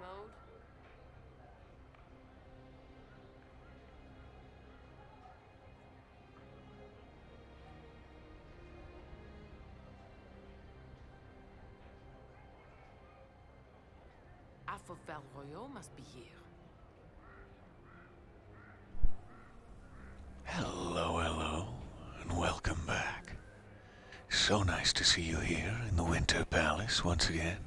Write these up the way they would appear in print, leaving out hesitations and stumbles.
mode. Alpha Valroyo must be here. Hello, hello, and welcome back. So nice to see you here in the Winter Palace once again.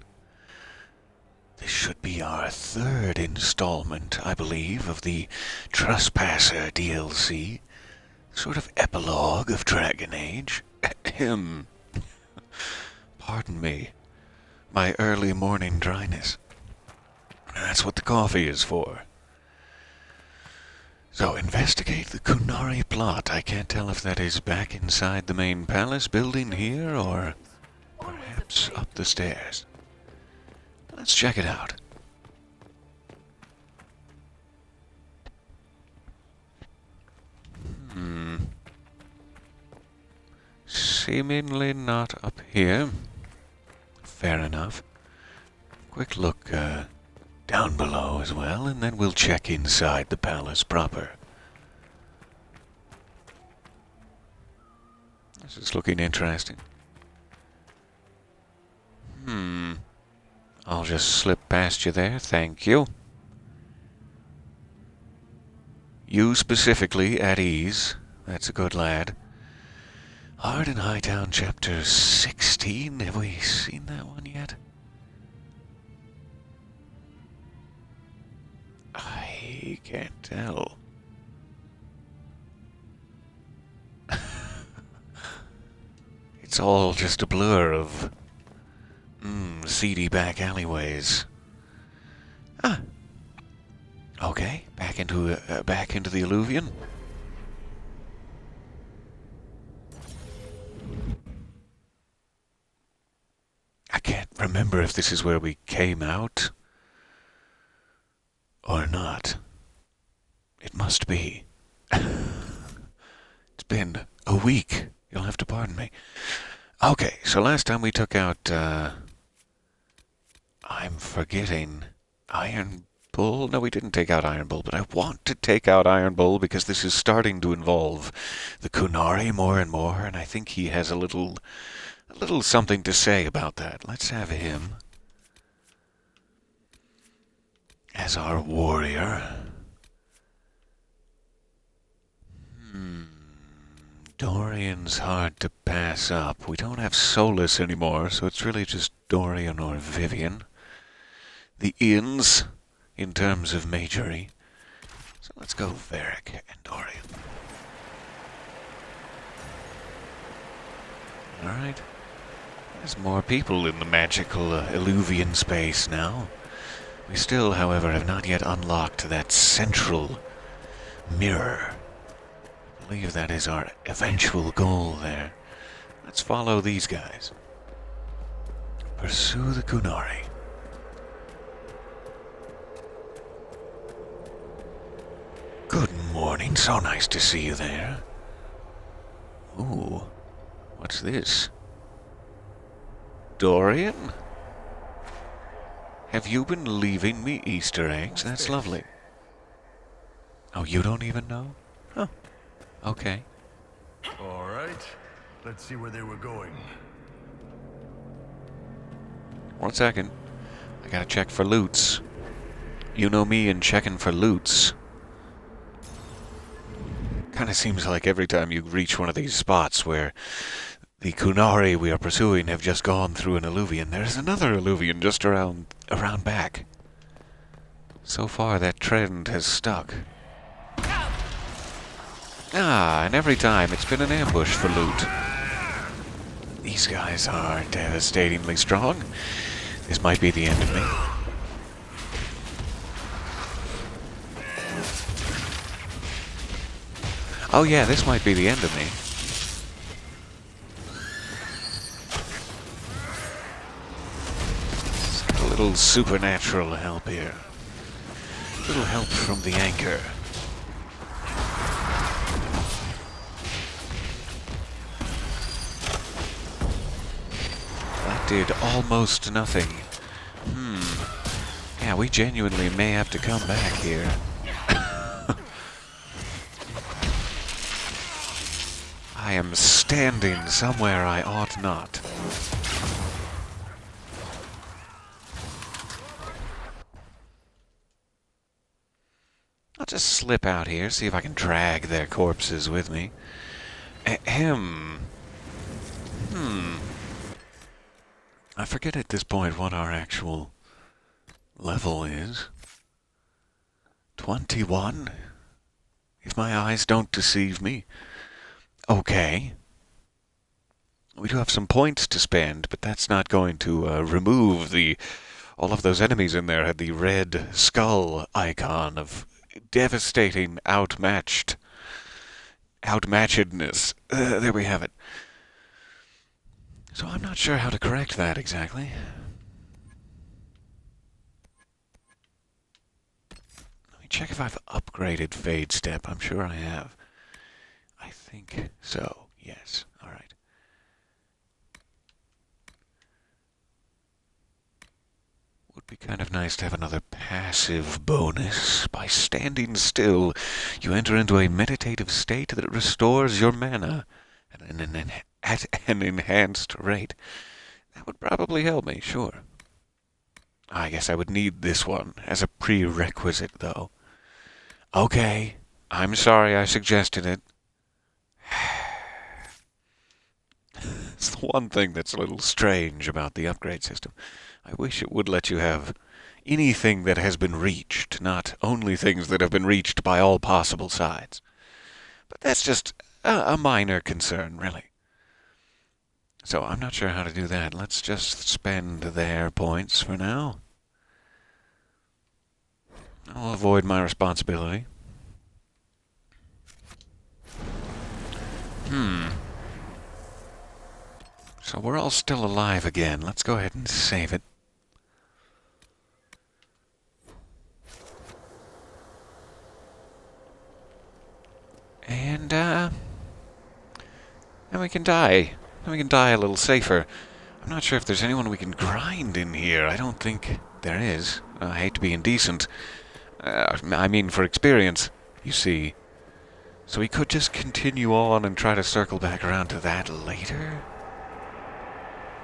This should be our third installment, I believe, of the Trespasser DLC. Sort of epilogue of Dragon Age. Ahem. Pardon me. My early morning dryness. That's what the coffee is for. So, investigate the Kunari plot. I can't tell if that is back inside the main palace building here, or perhaps up the stairs. Let's check it out. Seemingly not up here. Fair enough. Quick look, down below as well, and then we'll check inside the palace proper. This is looking interesting. I'll just slip past you there, thank you. You specifically at ease. That's a good lad. Hard in Hightown Chapter 16. Have we seen that one yet? I can't tell. It's all just a blur of seedy back alleyways. Okay, back into the Eluvian. I can't remember if this is where we came out or not. It must be. It's been a week. You'll have to pardon me. Okay, so last time we took out, I'm forgetting, Iron Bull? No, we didn't take out Iron Bull, but I want to take out Iron Bull because this is starting to involve the Kunari more and more, and I think he has a little something to say about that. Let's have him as our warrior. Dorian's hard to pass up. We don't have Solus anymore, so it's really just Dorian or Vivian. The Inns, in terms of majory. So let's go Varric and Dorian. Alright. There's more people in the magical Eluvian space now. We still, however, have not yet unlocked that central mirror. I believe that is our eventual goal there. Let's follow these guys. Pursue the Kunari. Good morning, so nice to see you there. Ooh, what's this? Dorian? Have you been leaving me Easter eggs? That's lovely. Oh, you don't even know? Huh. Okay. All right. Let's see where they were going. 1 second. I gotta check for loots. You know me and checking for loots. Kinda seems like every time you reach one of these spots where the Kunari we are pursuing have just gone through an Eluvian, there's another Eluvian just around back. So far, that trend has stuck. And every time it's been an ambush for loot. These guys are devastatingly strong. This might be the end of me. Oh yeah, this might be the end of me. A little supernatural help here. A little help from the anchor. That did almost nothing. Yeah, we genuinely may have to come back here. I am standing somewhere I ought not. I'll just slip out here, see if I can drag their corpses with me. Ahem. I forget at this point what our actual level is. 21? If my eyes don't deceive me. Okay. We do have some points to spend, but that's not going to remove the... All of those enemies in there had the red skull icon of devastating outmatchedness. There we have it. So I'm not sure how to correct that exactly. Let me check if I've upgraded Fade Step. I'm sure I have. I think so. Yes. All right. Would be kind of nice to have another passive bonus. By standing still, you enter into a meditative state that restores your mana at an enhanced rate. That would probably help me, sure. I guess I would need this one as a prerequisite, though. Okay, I'm sorry I suggested it. It's the one thing that's a little strange about the upgrade system. I wish it would let you have anything that has been reached, not only things that have been reached by all possible sides. But that's just a minor concern, really. So I'm not sure how to do that. Let's just spend their points for now. I'll avoid my responsibility. So we're all still alive again. Let's go ahead and save it. And we can die. And we can die a little safer. I'm not sure if there's anyone we can grind in here. I don't think there is. I hate to be indecent. I mean, for experience, you see. So we could just continue on and try to circle back around to that later.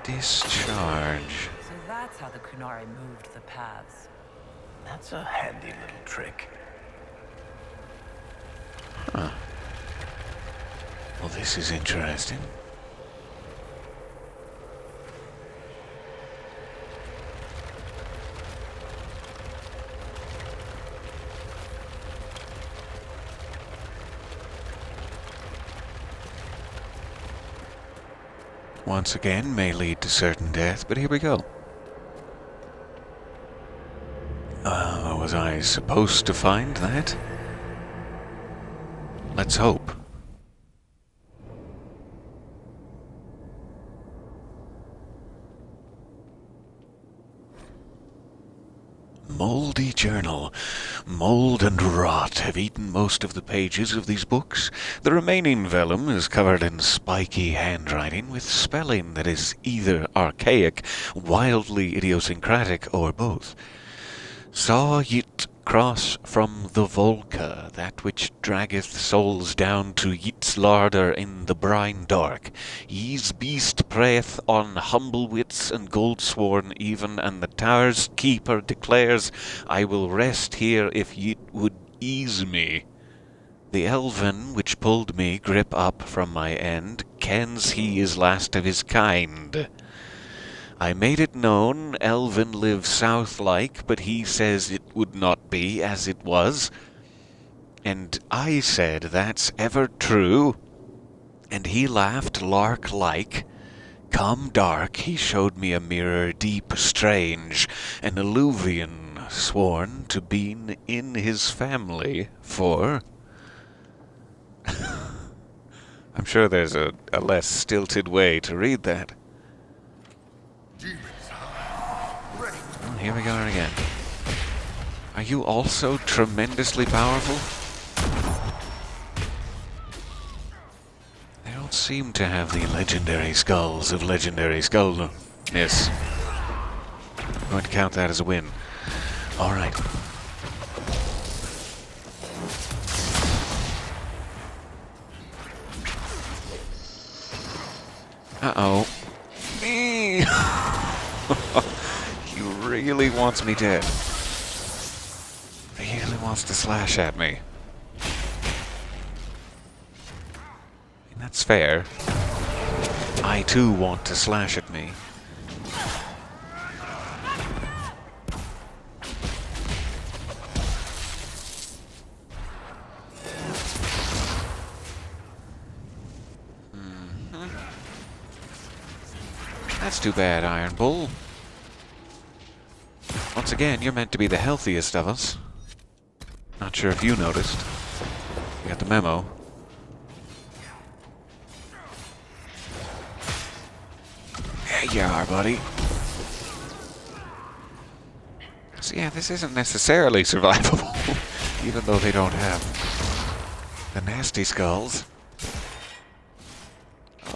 Discharge. So that's how the Kunari moved the paths. That's a handy little trick. Huh. Well, this is interesting. Once again, may lead to certain death, but here we go. Was I supposed to find that? Let's hope. Moldy journal. Mold and rot have eaten most of the pages of these books. The remaining vellum is covered in spiky handwriting with spelling that is either archaic, wildly idiosyncratic, or both. Saw Yit cross from the Volca, that which draggeth souls down to Yit's larder in the brine dark. Ye's beast preyeth on humble wits and goldsworn even, and the tower's keeper declares, I will rest here if Yit would ease me. The elven which pulled me grip up from my end kens he is last of his kind. I made it known Elvin lives south-like, but he says it would not be as it was. And I said that's ever true. And he laughed lark-like. Come dark, he showed me a mirror deep strange, an Eluvian sworn to be in his family, for... I'm sure there's a less stilted way to read that. Well, here we go again. Are you also tremendously powerful? They don't seem to have the legendary skulls of legendary skullness. I'm going to count that as a win. Alright. Uh-oh. He really wants me dead. He really wants to slash at me. And that's fair. I too want to slash at me. That's too bad, Iron Bull. Once again, you're meant to be the healthiest of us. Not sure if you noticed. You got the memo. There you are, buddy. So yeah, this isn't necessarily survivable, even though they don't have the nasty skulls.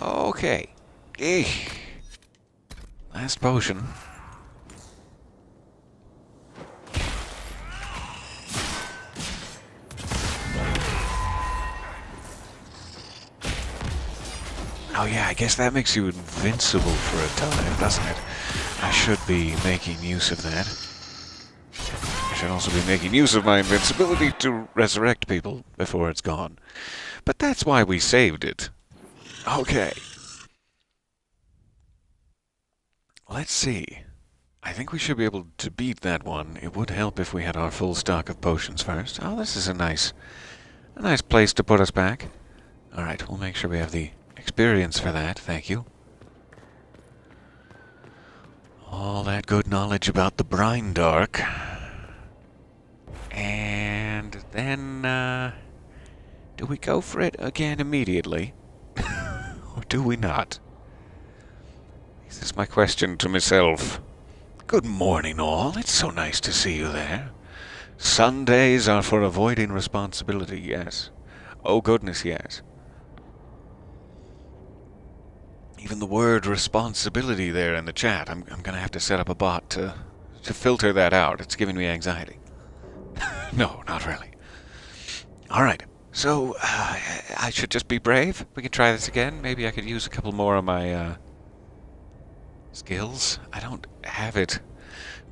Okay. Eesh. Last potion. Oh yeah, I guess that makes you invincible for a time, doesn't it? I should be making use of that. I should also be making use of my invincibility to resurrect people before it's gone. But that's why we saved it. Okay. Let's see. I think we should be able to beat that one. It would help if we had our full stock of potions first. Oh, this is a nice place to put us back. Alright, we'll make sure we have the experience for that, thank you. All that good knowledge about the brine dark. And then, do we go for it again immediately? Or do we not? This is my question to myself. Good morning, all. It's so nice to see you there. Sundays are for avoiding responsibility, yes. Oh, goodness, yes. Even the word responsibility there in the chat, I'm going to have to set up a bot to filter that out. It's giving me anxiety. No, not really. All right. So, I should just be brave. We can try this again. Maybe I could use a couple more of my skills. I don't have it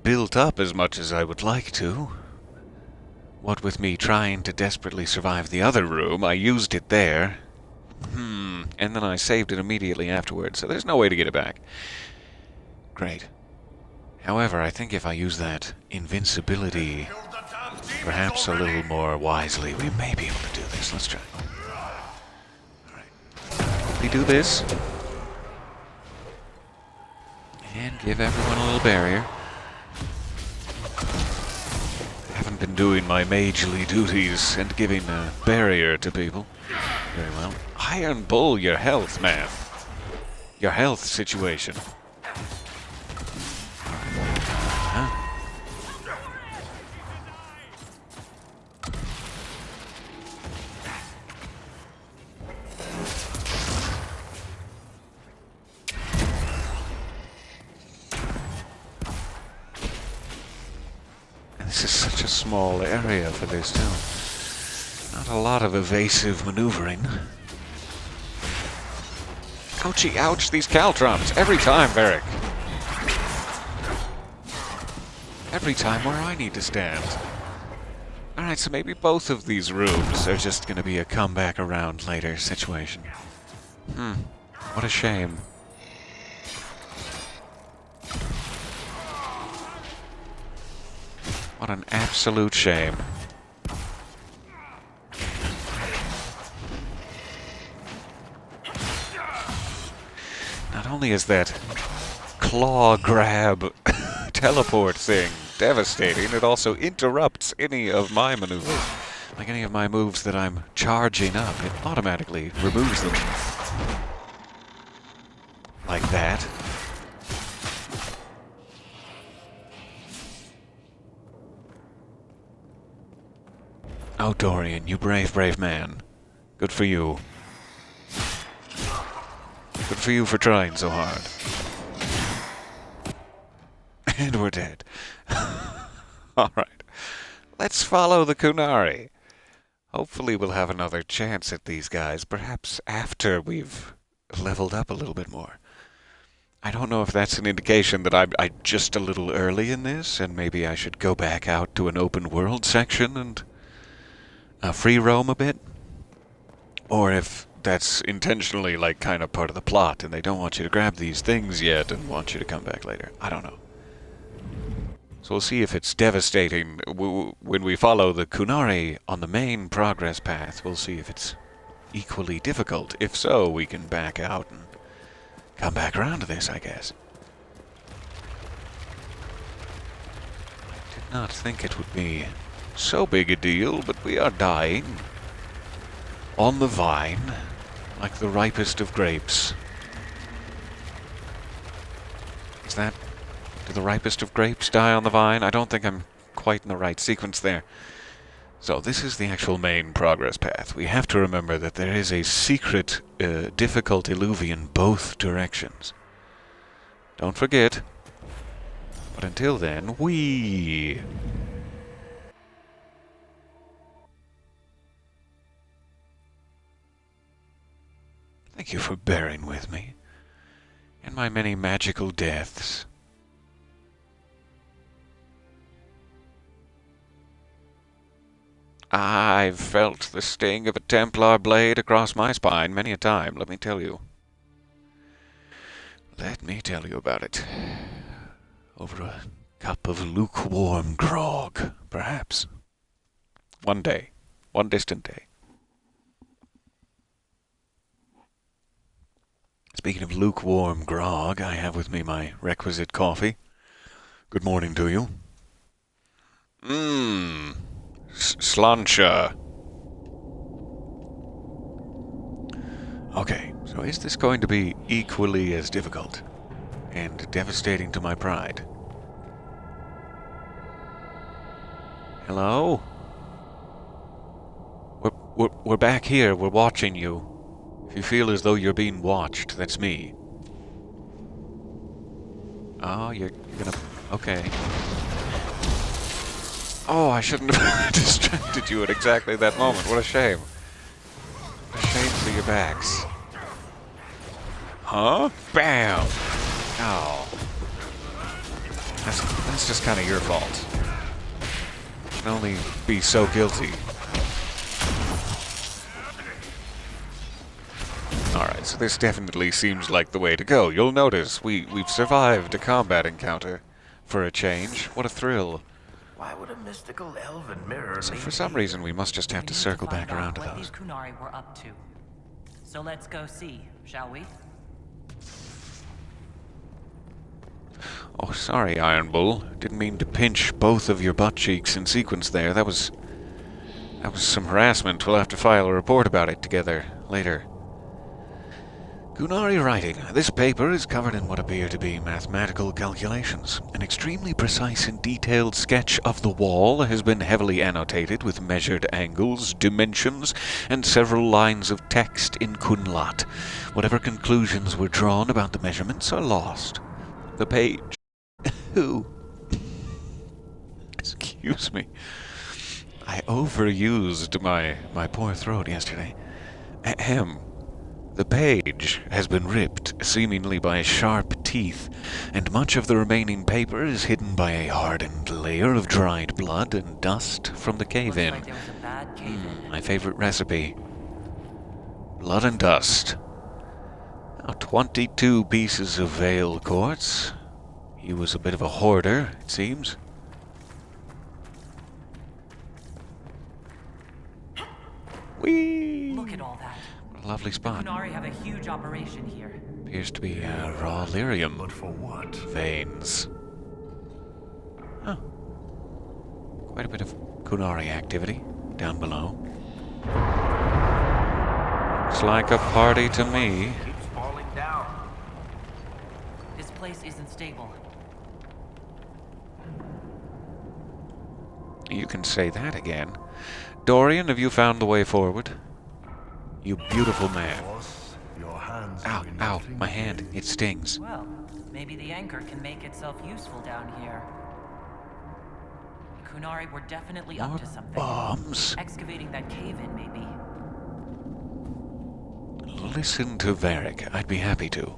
built up as much as I would like to. What with me trying to desperately survive the other room, I used it there. And then I saved it immediately afterwards, so there's no way to get it back. Great. However, I think if I use that invincibility perhaps a little more wisely, we may be able to do this. Let's try. Alright. We do this. And give everyone a little barrier. I haven't been doing my magely duties and giving a barrier to people. Very well. Iron Bull, your health, man. Your health situation. Huh? And this is such a small area for this, too. Not a lot of evasive maneuvering. Ouchie, ouch, these caltrops. Every time, Varric. Every time where I need to stand. Alright, so maybe both of these rooms are just gonna be a come back around later situation. What a shame. What an absolute shame. Not only is that claw grab teleport thing devastating, it also interrupts any of my maneuvers. Like any of my moves that I'm charging up, it automatically removes them. Like that. Oh, Dorian, you brave, brave man. Good for you. Good for you for trying so hard. And we're dead. Alright. Let's follow the Kunari. Hopefully we'll have another chance at these guys, perhaps after we've leveled up a little bit more. I don't know if that's an indication that I'm just a little early in this, and maybe I should go back out to an open world section and free roam a bit. Or if that's intentionally, like, kind of part of the plot, and they don't want you to grab these things yet and want you to come back later. I don't know. So we'll see if it's devastating. When we follow the Kunari on the main progress path, we'll see if it's equally difficult. If so, we can back out and come back around to this, I guess. I did not think it would be so big a deal, but we are dying on the vine, like the ripest of grapes. Is that... Do the ripest of grapes die on the vine? I don't think I'm quite in the right sequence there. So this is the actual main progress path. We have to remember that there is a secret, difficult Eluvian both directions. Don't forget. But until then, we... Thank you for bearing with me in my many magical deaths. I've felt the sting of a Templar blade across my spine many a time, let me tell you. Let me tell you about it. Over a cup of lukewarm grog, perhaps. One day. One distant day. Speaking of lukewarm grog, I have with me my requisite coffee. Good morning to you. Slancha. Okay, so is this going to be equally as difficult and devastating to my pride? Hello? We're back here. We're watching you. If you feel as though you're being watched, that's me. Oh, you're gonna... Okay. Oh, I shouldn't have distracted you at exactly that moment. What a shame. What a shame for your backs. Huh? Bam! Oh. That's just kind of your fault. You can only be so guilty. Alright, so this definitely seems like the way to go. You'll notice we've survived a combat encounter for a change. What a thrill. Why would a mystical elven mirror So lead for some me- reason we must just have to circle back around to what those. these Kunari were up to. So let's go see, shall we? Oh, sorry, Iron Bull. Didn't mean to pinch both of your butt cheeks in sequence there. That was some harassment. We'll have to file a report about it together later. Kunari writing. This paper is covered in what appear to be mathematical calculations. An extremely precise and detailed sketch of the wall has been heavily annotated with measured angles, dimensions, and several lines of text in Kunlat. Whatever conclusions were drawn about the measurements are lost. The page... Who? Excuse me. I overused my poor throat yesterday. Ahem. The page has been ripped, seemingly by sharp teeth, and much of the remaining paper is hidden by a hardened layer of dried blood and dust from the cave-in. Looks like there was a bad cave-in. My favorite recipe. Blood and dust. Now, 22 pieces of veil quartz. He was a bit of a hoarder, it seems. Whee! Look at all that. What a lovely The spot. Kunari have a huge operation here. Appears to be raw lyrium But for what? veins. Huh. Quite a bit of Kunari activity down below. Looks like a party to me. Keeps falling down. This place isn't stable. You can say that again. Dorian, have you found the way forward? You beautiful man. Boss, your hands Ow, do ow, nothing my hand. It stings. Well, maybe the anchor can make itself useful down here. Kunari were definitely up More to something. bombs. Excavating that cave-in, maybe. Listen to Varric. I'd be happy to.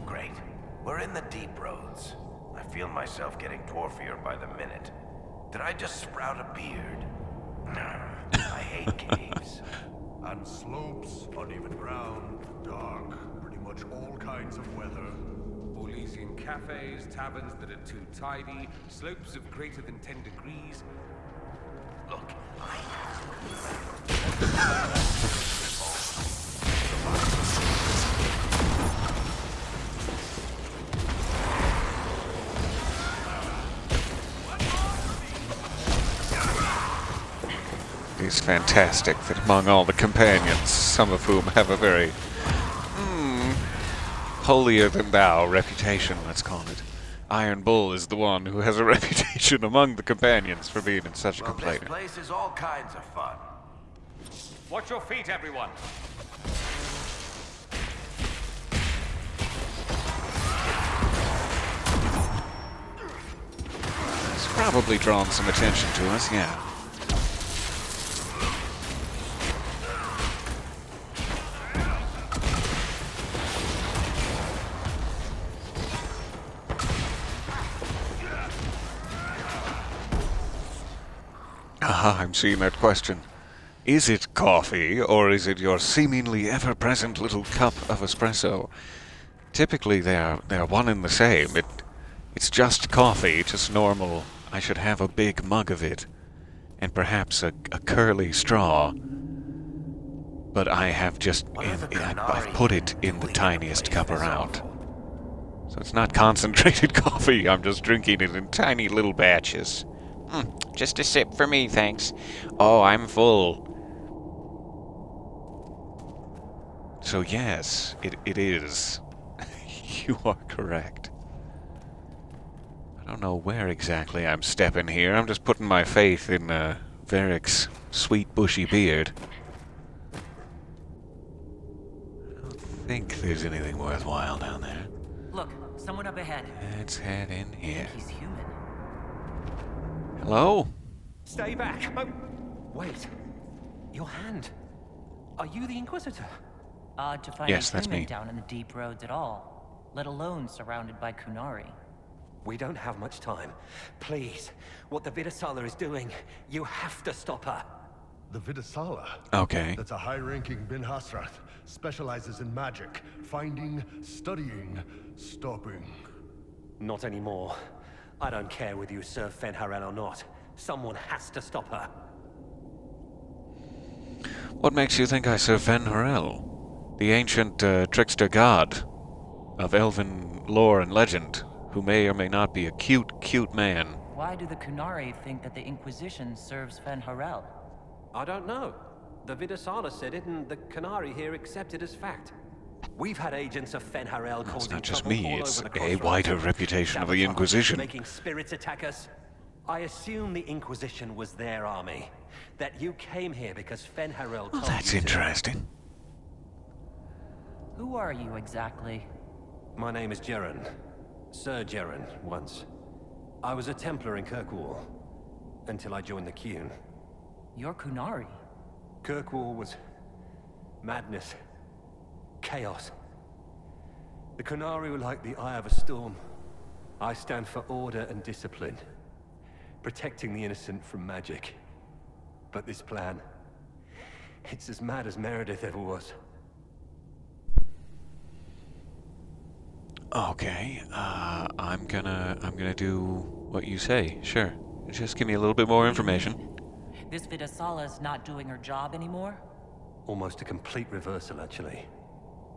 Great. We're in the deep roads. I feel myself getting dwarfier by the minute. Did I just sprout a beard? I hate caves. And slopes, uneven ground, dark, pretty much all kinds of weather. Elysian cafes, taverns that are too tidy, slopes of greater than 10 degrees. Look, It's fantastic that among all the companions, some of whom have a very holier-than-thou reputation, let's call it. Iron Bull is the one who has a reputation among the companions for being in such a well, this complainer. place is all kinds of fun. Watch your feet, everyone! It's probably drawn some attention to us, yeah. Aha, I'm seeing that question. Is it coffee, or is it your seemingly ever-present little cup of espresso? Typically, they're one and the same. It's just coffee, just normal. I should have a big mug of it, and perhaps a curly straw. But I have just... I've put it in the tiniest cup around. So it's not concentrated coffee, I'm just drinking it in tiny little batches. Just a sip for me, thanks. Oh, I'm full. So yes, it is. You are correct. I don't know where exactly I'm stepping here. I'm just putting my faith in Varric's sweet bushy beard. I don't think there's anything worthwhile down there. Look, someone up ahead. Let's head in I here. think he's human. Hello? Stay back! Oh, wait. Your hand. Are you the Inquisitor? Odd to find Yes, a that's human me. down in the deep roads at all, let alone surrounded by Kunari. We don't have much time. Please, what the Vidasala is doing, you have to stop her. The Vidasala. Okay. That's a high-ranking Bin Hasrath. Specializes in magic. Finding, studying, stopping. Not anymore. I don't care whether you serve Fenharel or not. Someone has to stop her. What makes you think I serve Fenharel, the ancient trickster god of elven lore and legend, who may or may not be a cute man? Why do the Kunari think that the Inquisition serves Fenharel? I don't know. The Vidasala said it, and the Kunari here accept it as fact. We've had agents of Fenharel It's causing not just trouble me, all it's over the a crossroads. wider reputation of the Sabotage, Inquisition. Making spirits attack us. I assume the Inquisition was their army. That you came here because Fenharel Well, told that's you to. interesting. Who are you exactly? My name is Jeren. Sir Jeren, once. I was a Templar in Kirkwall. Until I joined the Qun. You're Kunari. Kirkwall was... madness. Chaos. The Kunari were like the eye of a storm. I stand for order and discipline. Protecting the innocent from magic. But this plan... it's as mad as Meredith ever was. Okay, I'm gonna do what you say. Sure. Just give me a little bit more information. This Vidasala's not doing her job anymore? Almost a complete reversal, actually.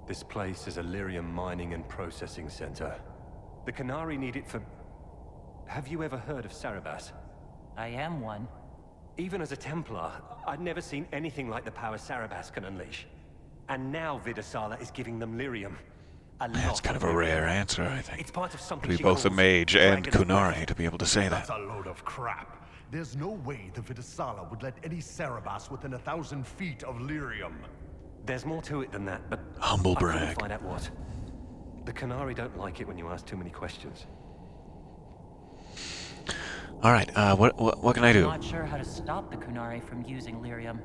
This place is a lyrium mining and processing center. The Kunari need it for... Have you ever heard of Sarabas? I am one. Even as a Templar, I'd never seen anything like the power Sarabas can unleash. And now Vidasala is giving them lyrium. That's kind of a rare answer, I think. It's part of To something be she both a calls mage and Dragon's Kunari Breath. to be able to say that. That's a load of crap. There's no way the Vidasala would let any Sarabas within 1,000 feet of lyrium. There's more to it than that, but... Humble I couldn't brag. find out what. The Kunari don't like it when you ask too many questions. Alright, what can I I'm do? not sure how to stop the Kunari from using lyrium.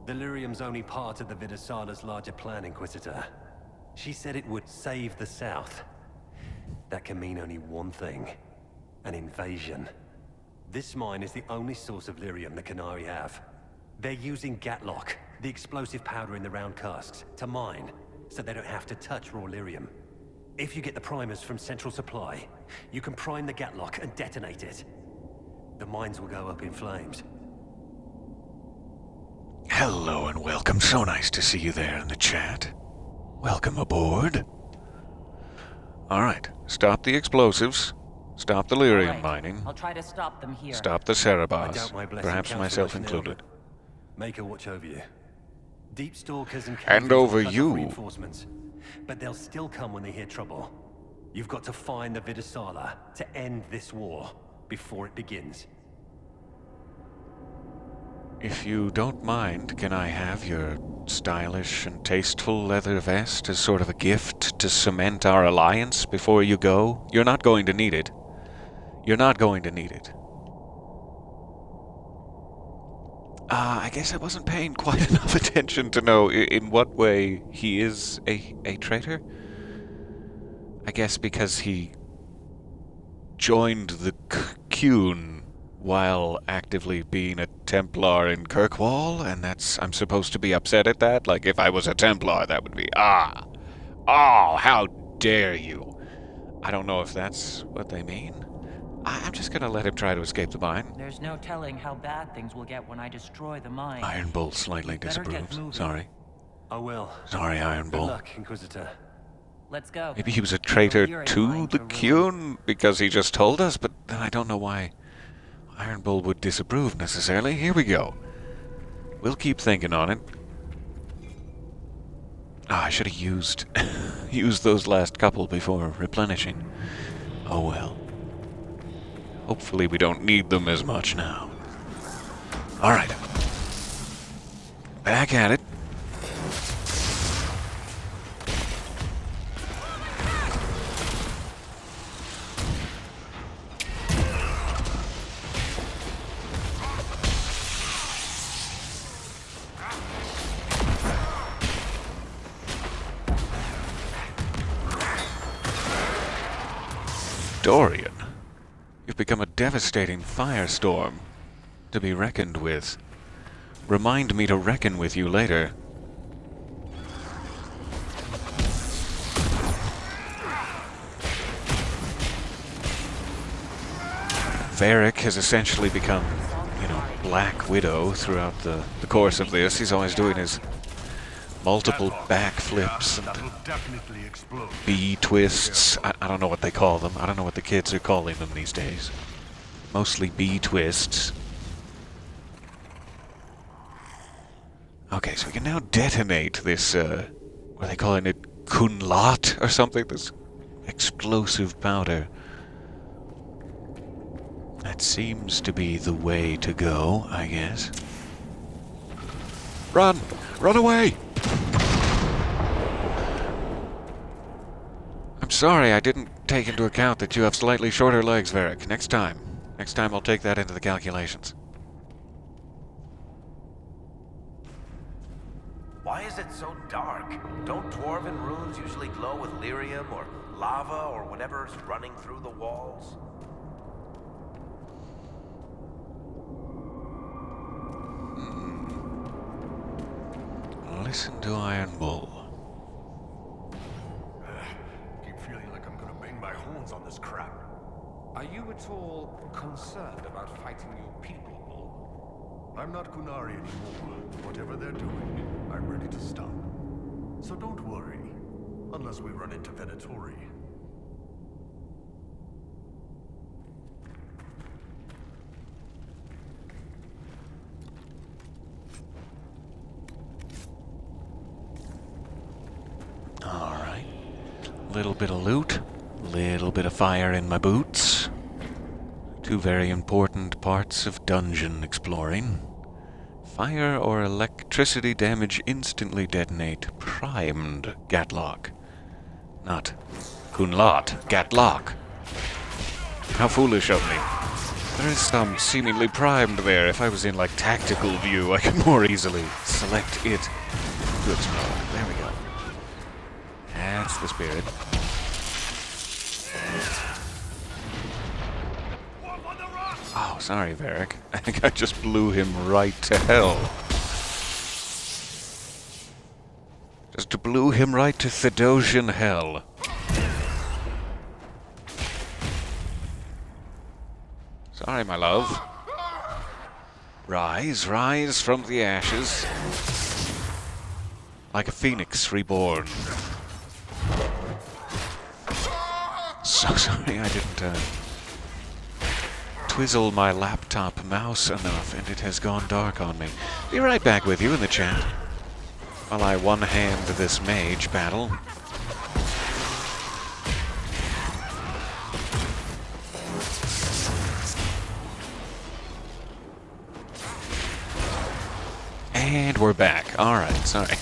The lyrium's only part of the Vidasala's larger plan, Inquisitor. She said it would save the South. That can mean only one thing. An invasion. This mine is the only source of lyrium the Kunari have. They're using Gatlock, the explosive powder in the round casks, to mine, so they don't have to touch raw lyrium. If you get the primers from Central Supply, you can prime the Gatlock and detonate it. The mines will go up in flames. Hello and welcome. So nice to see you there in the chat. Welcome aboard. Alright, stop the explosives. Stop the lyrium Alright, mining. I'll try to stop them here. Stop the I Cerebos. doubt my blessing Perhaps counts myself for much now, included. but Make her watch over you. Deep stalkers and And cavers will over cut off you. reinforcements, but they'll still come when they hear trouble. You've got to find the Vidasala to end this war before it begins. If you don't mind, can I have your stylish and tasteful leather vest as sort of a gift to cement our alliance before you go? You're not going to need it. You're not going to need it. I guess I wasn't paying quite enough attention to know in what way he is a traitor. I guess because he joined the Qun while actively being a Templar in Kirkwall, and I'm supposed to be upset at that? Like, if I was a Templar, that would be, oh, how dare you. I don't know if that's what they mean. I'm just gonna let him try to escape the mine. There's no telling how bad things will get when I destroy the mine. Iron Bull slightly Better get disapproves. moving. Sorry. I will. Sorry, Iron Good Bull. luck, Inquisitor. Let's go. Maybe he was a traitor Lyrium to mine the to ruin. Qun because he just told us, but then I don't know why Iron Bull would disapprove necessarily. Here we go. We'll keep thinking on it. I should have used those last couple before replenishing. Oh well. Hopefully we don't need them as much now. Alright. Back at it. Dorian, you've become a devastating firestorm to be reckoned with. Remind me to reckon with you later. Varric has essentially become, Black Widow throughout the course of this. He's always doing his multiple backflips and That'll definitely explode. bee twists. I don't know what they call them. I don't know what the kids are calling them these days. Mostly bee twists. Okay, so we can now detonate this, what are they calling it? Kunlat or something? This explosive powder. That seems to be the way to go, I guess. Run! Run away! I'm sorry, I didn't take into account that you have slightly shorter legs, Varric. Next time I'll take that into the calculations. Why is it so dark? Don't dwarven runes usually glow with lyrium or lava or whatever's running through the walls? Listen to Iron Bull. Keep feeling like I'm gonna bang my horns on this crap. Are you at all concerned about fighting your people, Bull? I'm not Kunari anymore. Whatever they're doing, I'm ready to stop. So don't worry, unless we run into Venatori. Alright. Little bit of loot. Little bit of fire in my boots. Two very important parts of dungeon exploring. Fire or electricity damage instantly detonate primed Gatlock. Not Kunlat, Gatlock. How foolish of me. There is some seemingly primed there. If I was in, like, tactical view, I could more easily select it to explode. There we go. That's the spirit. Oh, sorry, Varric. I think I just blew him right to hell. Just blew him right to Thedosian hell. Sorry, my love. Rise, rise from the ashes. Like a phoenix reborn. So sorry I didn't twizzle my laptop mouse enough and it has gone dark on me. Be right back with you in the chat while I one-hand this mage battle. And we're back. Alright, sorry.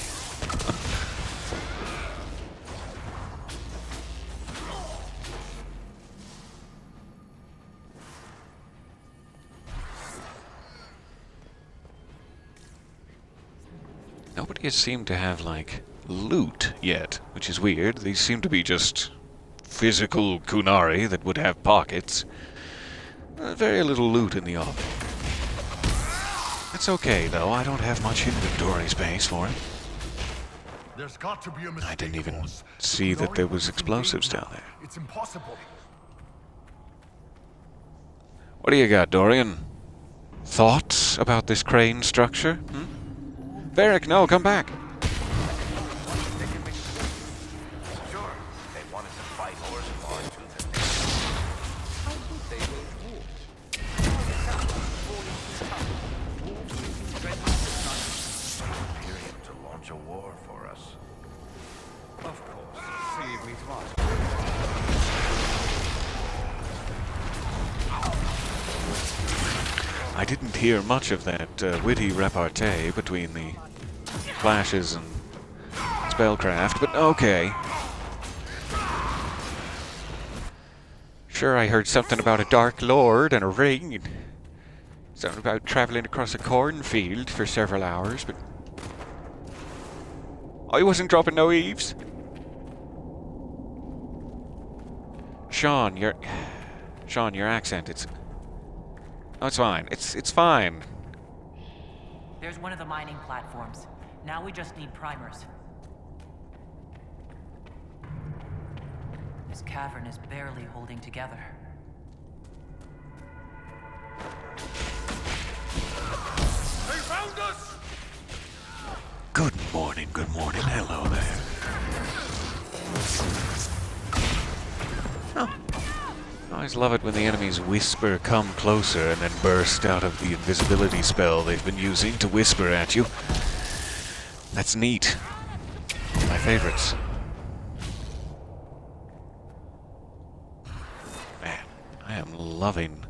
Nobody has seemed to have, like, loot yet, which is weird. These seem to be just physical Kunari that would have pockets. Very little loot in the offing. That's okay, though. I don't have much inventory space for it. There's got to be a mistake, I didn't even boss. see that there was Kunari explosives invade down there. now. It's impossible. What do you got, Dorian? Thoughts about this crane structure? Varric, no, come back. Sure, they wanted to fight Horsepaw tooth and How would they wage war? period to launch a war for us. Of course. Leave me to ask. I didn't hear much of that witty repartee between the flashes and spellcraft, but okay. Sure, I heard something about a Dark Lord and a ring. Something about traveling across a cornfield for several hours, but I wasn't dropping no eaves. Sean, your accent, it's fine. It's fine. There's one of the mining platforms. Now we just need primers. This cavern is barely holding together. They found us! Good morning, hello there. Oh. I always love it when the enemies whisper, come closer, and then burst out of the invisibility spell they've been using to whisper at you. That's neat. My favorites. Man, I am loving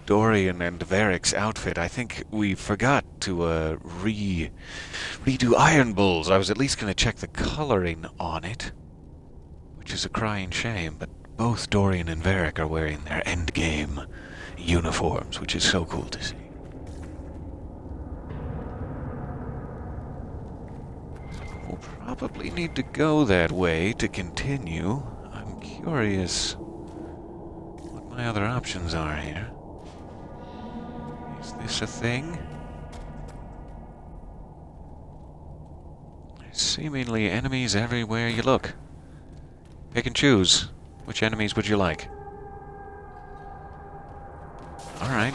Dorian and Varric's outfit. I think we forgot to redo Iron Bulls. I was at least going to check the coloring on it, which is a crying shame, but both Dorian and Varric are wearing their endgame uniforms, which is so cool to see. We'll probably need to go that way to continue. I'm curious what my other options are here. Is this a thing? There's seemingly enemies everywhere you look. Pick and choose. Which enemies would you like? Alright.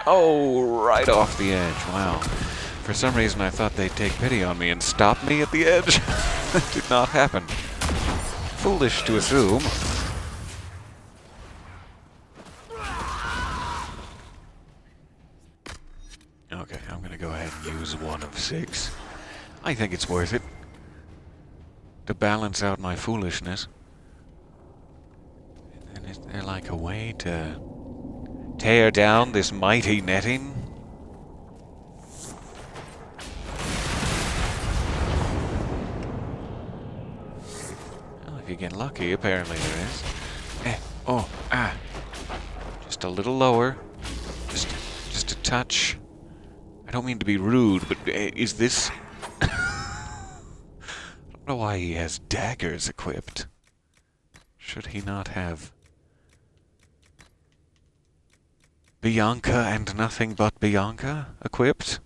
Oh, right off the edge. Wow. For some reason I thought they'd take pity on me and stop me at the edge. That did not happen. Foolish to assume. Okay, I'm gonna go ahead and use 1 of 6. I think it's worth it to balance out my foolishness. And is there like a way to tear down this mighty netting? Well, if you get lucky, apparently there is. Just a little lower. Just a touch. I don't mean to be rude, but is this... I don't know why he has daggers equipped. Should he not have... Bianca and nothing but Bianca equipped?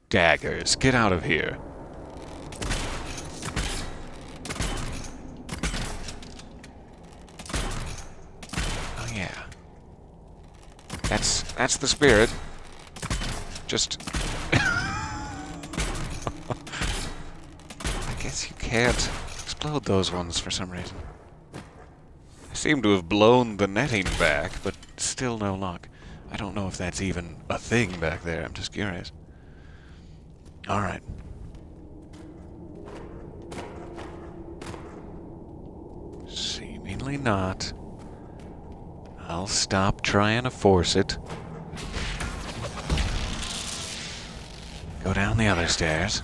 Daggers, get out of here. Oh yeah. That's the spirit. Just... I guess you can't explode those ones for some reason. I seem to have blown the netting back, but still no luck. I don't know if that's even a thing back there. I'm just curious. Alright. Seemingly not. I'll stop trying to force it. Go down the other stairs.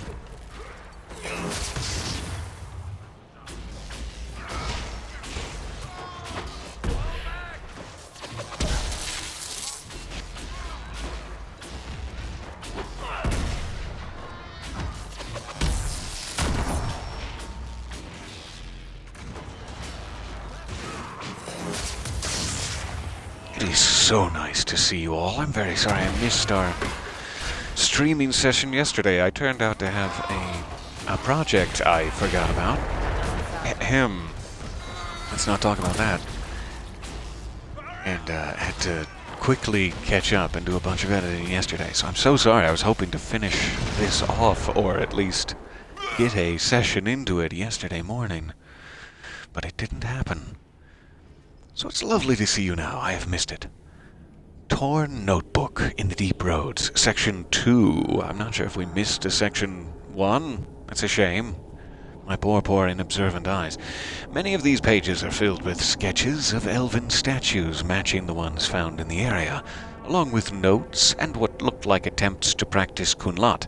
It is so nice to see you all. I'm very sorry I missed our streaming session yesterday. I turned out to have a project I forgot about. Ahem. Let's not talk about that. And had to quickly catch up and do a bunch of editing yesterday. So I'm so sorry. I was hoping to finish this off, or at least get a session into it yesterday morning. But it didn't happen. So it's lovely to see you now. I have missed it. Torn Notebook in the Deep Roads, Section 2. I'm not sure if we missed a Section 1. That's a shame. My poor inobservant eyes. Many of these pages are filled with sketches of elven statues matching the ones found in the area, along with notes and what looked like attempts to practice Kunlat.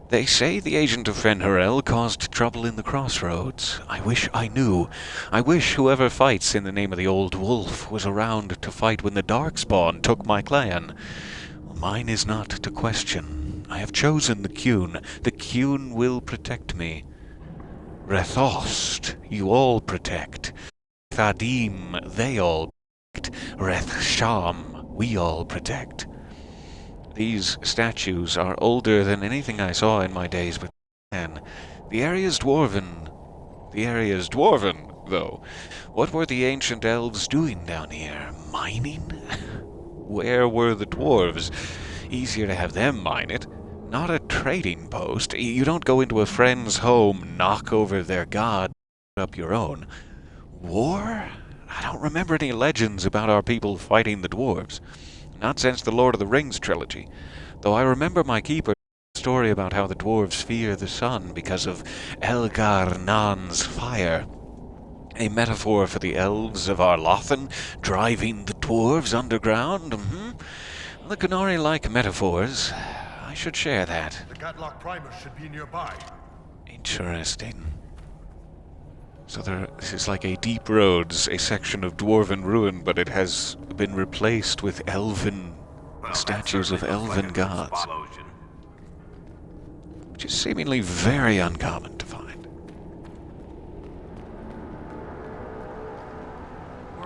They say the agent of Fen'Harel caused trouble in the crossroads. I wish I knew. I wish whoever fights in the name of the Old Wolf was around to fight when the Darkspawn took my clan. Mine is not to question. I have chosen the Qun. The Qun will protect me. Rethost, you all protect. Thadim, they all protect. Rethsham, we all protect. These statues are older than anything I saw in my days with man. The area's dwarven. The area's dwarven, though. What were the ancient elves doing down here? Mining? Where were the dwarves? Easier to have them mine it. Not a trading post. You don't go into a friend's home, knock over their god, put up your own. War? I don't remember any legends about our people fighting the dwarves. Not since the Lord of the Rings trilogy, though I remember my keeper story about how the dwarves fear the sun because of Elgar Nan's fire. A metaphor for the elves of Arlothan driving the dwarves underground? The Qunari like metaphors. I should share that. The Gatlock primer should be nearby. Interesting. So this is like a Deep Roads, a section of dwarven ruin, but it has been replaced with elven statues of elven gods. Which is seemingly very uncommon to find.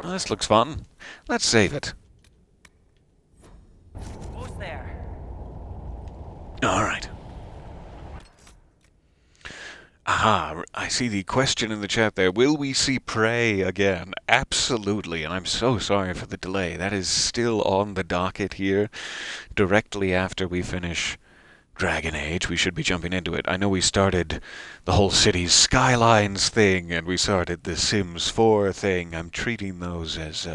Well, this looks fun. Let's save it. Who's there? Alright. Aha, I see the question in the chat there. Will we see Prey again? Absolutely, and I'm so sorry for the delay. That is still on the docket here. Directly after we finish Dragon Age, we should be jumping into it. I know we started the whole city's skylines thing, and we started the Sims 4 thing. I'm treating those as,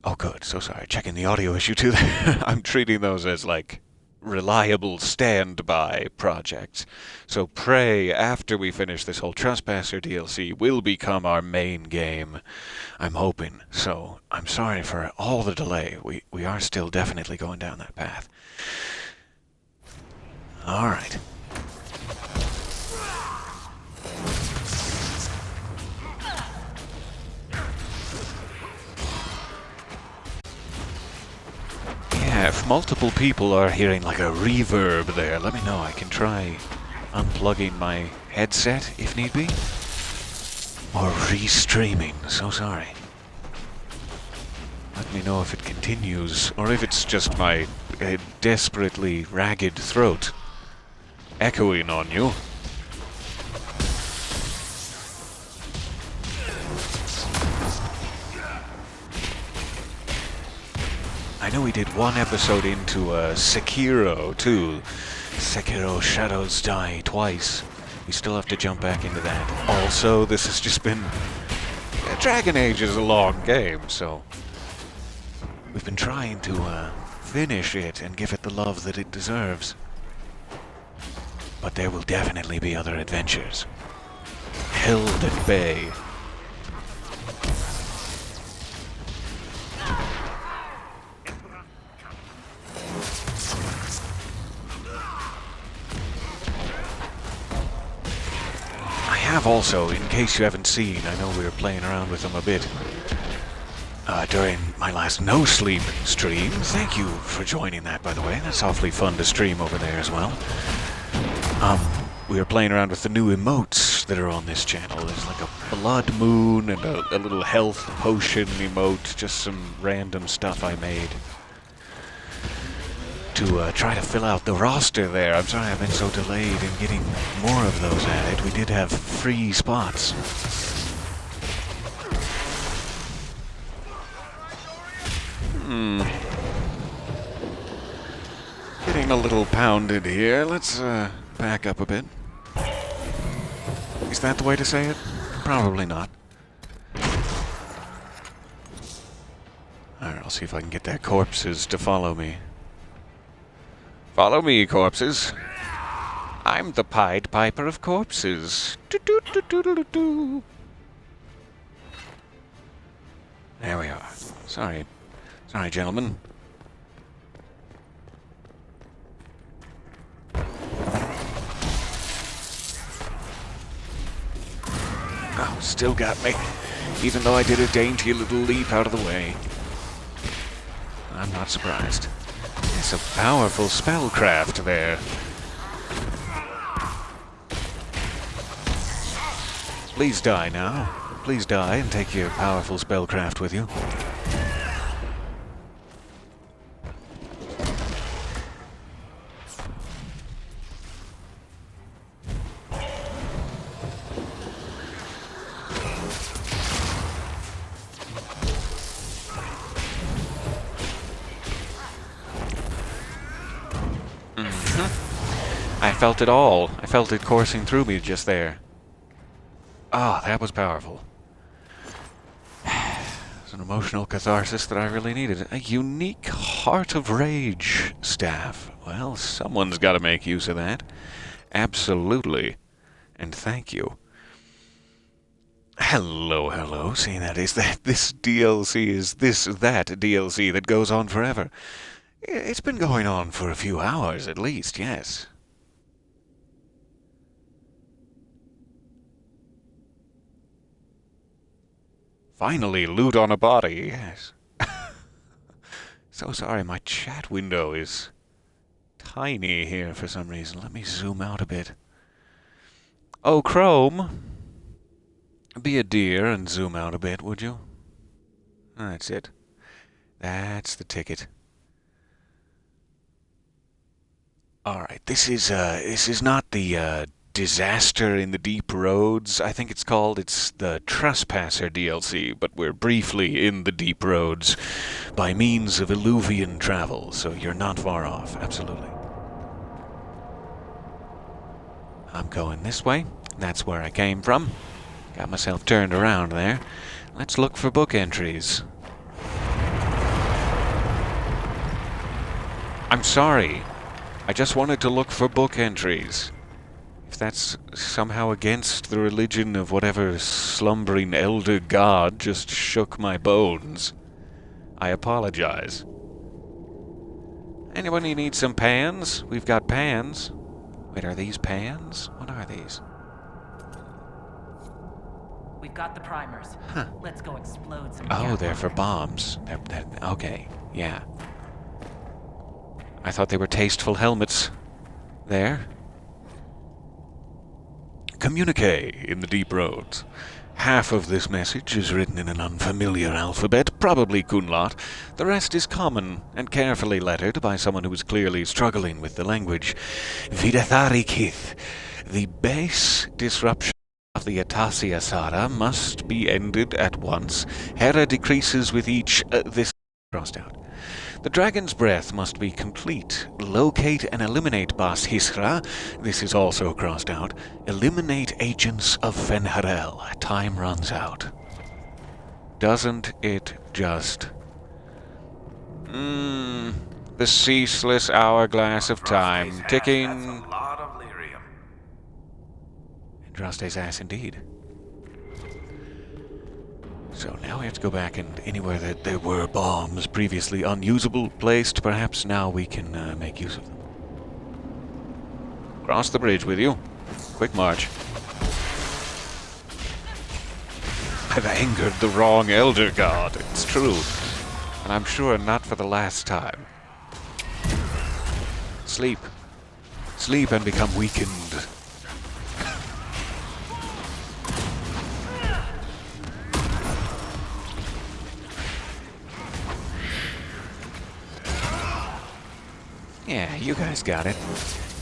Oh, good. So sorry. Checking the audio issue, too. I'm treating those as, like, reliable standby projects. So Prey, after we finish this whole Trespasser DLC, will become our main game. I'm hoping. So I'm sorry for all the delay. We are still definitely going down that path. Alright. Yeah, if multiple people are hearing like a reverb there, let me know. I can try unplugging my headset if need be. Or restreaming, so sorry. Let me know if it continues, or if it's just my desperately ragged throat echoing on you. I know we did one episode into Sekiro, too. Sekiro Shadows Die Twice. We still have to jump back into that. Also, this has just been... Dragon Age is a long game, so... We've been trying to finish it and give it the love that it deserves. But there will definitely be other adventures. Held at bay. Also, in case you haven't seen, I know we were playing around with them a bit during my last no-sleep stream. Thank you for joining that, by the way. That's awfully fun to stream over there as well. We were playing around with the new emotes that are on this channel. There's like a blood moon and a little health potion emote, just some random stuff I made to try to fill out the roster there. I'm sorry I've been so delayed in getting more of those added. We did have free spots. Getting a little pounded here. Let's back up a bit. Is that the way to say it? Probably not. Alright, I'll see if I can get that corpses to follow me. Follow me, corpses. I'm the Pied Piper of corpses. Do-do-do-do-do-do. There we are. Sorry, gentlemen. Oh, still got me. Even though I did a dainty little leap out of the way. I'm not surprised. It's a powerful spellcraft there. Please die now. Please die and take your powerful spellcraft with you. I felt it all. I felt it coursing through me just there. Ah, that was powerful. It's an emotional catharsis that I really needed. A unique Heart of Rage staff. Well, someone's got to make use of that. Absolutely. And thank you. Hello, hello. See, that is that. This DLC is that DLC that goes on forever. It's been going on for a few hours at least, yes. Finally, loot on a body, yes. So sorry, my chat window is tiny here for some reason. Let me zoom out a bit. Oh, Chrome, be a dear and zoom out a bit, would you? That's it. That's the ticket. Alright, this is not the, Disaster in the Deep Roads, I think it's called. It's the Trespasser DLC, but we're briefly in the Deep Roads by means of Eluvian travel, so you're not far off, absolutely. I'm going this way. That's where I came from. Got myself turned around there. Let's look for book entries. I'm sorry. I just wanted to look for book entries. If that's somehow against the religion of whatever slumbering elder god just shook my bones, I apologize. Anybody need some pans? We've got pans. Wait, are these pans? What are these? We've got the primers. Huh. Let's go explode some. Oh, they're gas for bombs. bombs. Okay, yeah. I thought they were tasteful helmets. There. Communique in the deep roads. Half of this message is written in an unfamiliar alphabet, probably Kunlat. The rest is common and carefully lettered by someone who is clearly struggling with the language. Vidatharikith. The base disruption of the Atasia Sara must be ended at once. Hera decreases with each... this... crossed out. The dragon's breath must be complete. Locate and eliminate Bas Hisra. This is also crossed out. Eliminate agents of Fenharel. Time runs out. Doesn't it just... the ceaseless hourglass of time, ticking... That's a lot of lyrium. Andraste's ass indeed. So now we have to go back and anywhere that there were bombs previously unusable placed, perhaps now we can make use of them. Cross the bridge with you. Quick march. I've angered the wrong elder god, it's true. And I'm sure not for the last time. Sleep. Sleep and become weakened. Yeah, you guys got it.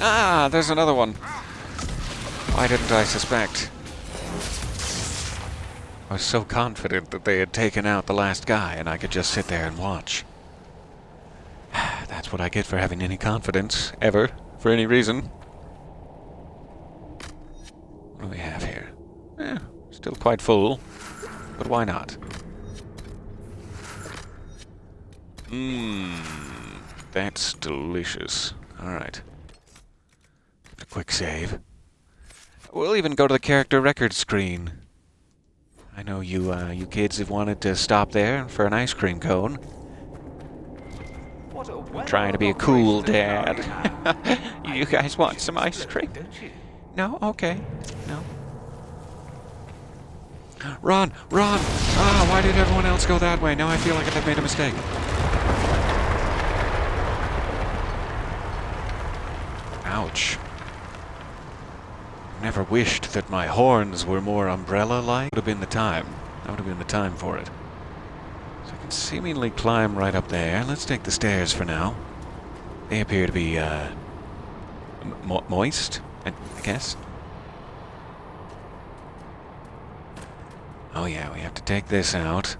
Ah, there's another one. Why didn't I suspect? I was so confident that they had taken out the last guy and I could just sit there and watch. That's what I get for having any confidence, ever, for any reason. What do we have here? Still quite full, but why not? That's delicious. Alright. A quick save. We'll even go to the character record screen. I know you kids have wanted to stop there for an ice cream cone. I'm trying to be a cool dad. You guys want some ice cream? No? Okay. No. Run! Run! Ah, why did everyone else go that way? Now I feel like I've made a mistake. Ouch. Never wished that my horns were more umbrella-like. Would have been the time. That would have been the time for it. So I can seemingly climb right up there. Let's take the stairs for now. They appear to be, moist, I guess. Oh yeah, we have to take this out.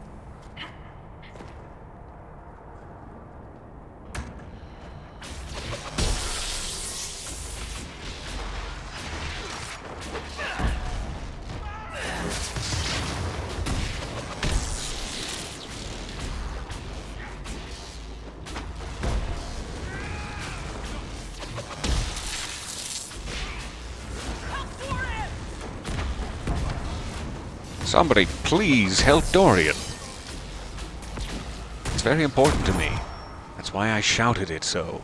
Somebody, please help Dorian. It's very important to me. That's why I shouted it so.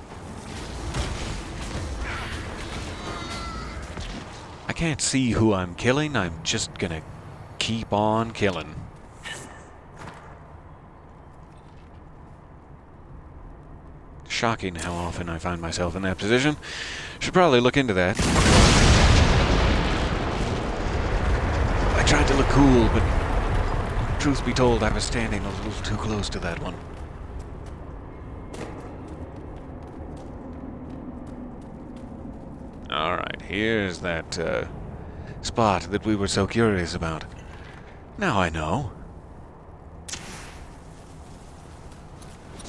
I can't see who I'm killing. I'm just gonna keep on killing. Shocking how often I find myself in that position. Should probably look into that. I tried to look cool, but truth be told, I was standing a little too close to that one. Alright, here's that spot that we were so curious about. Now I know.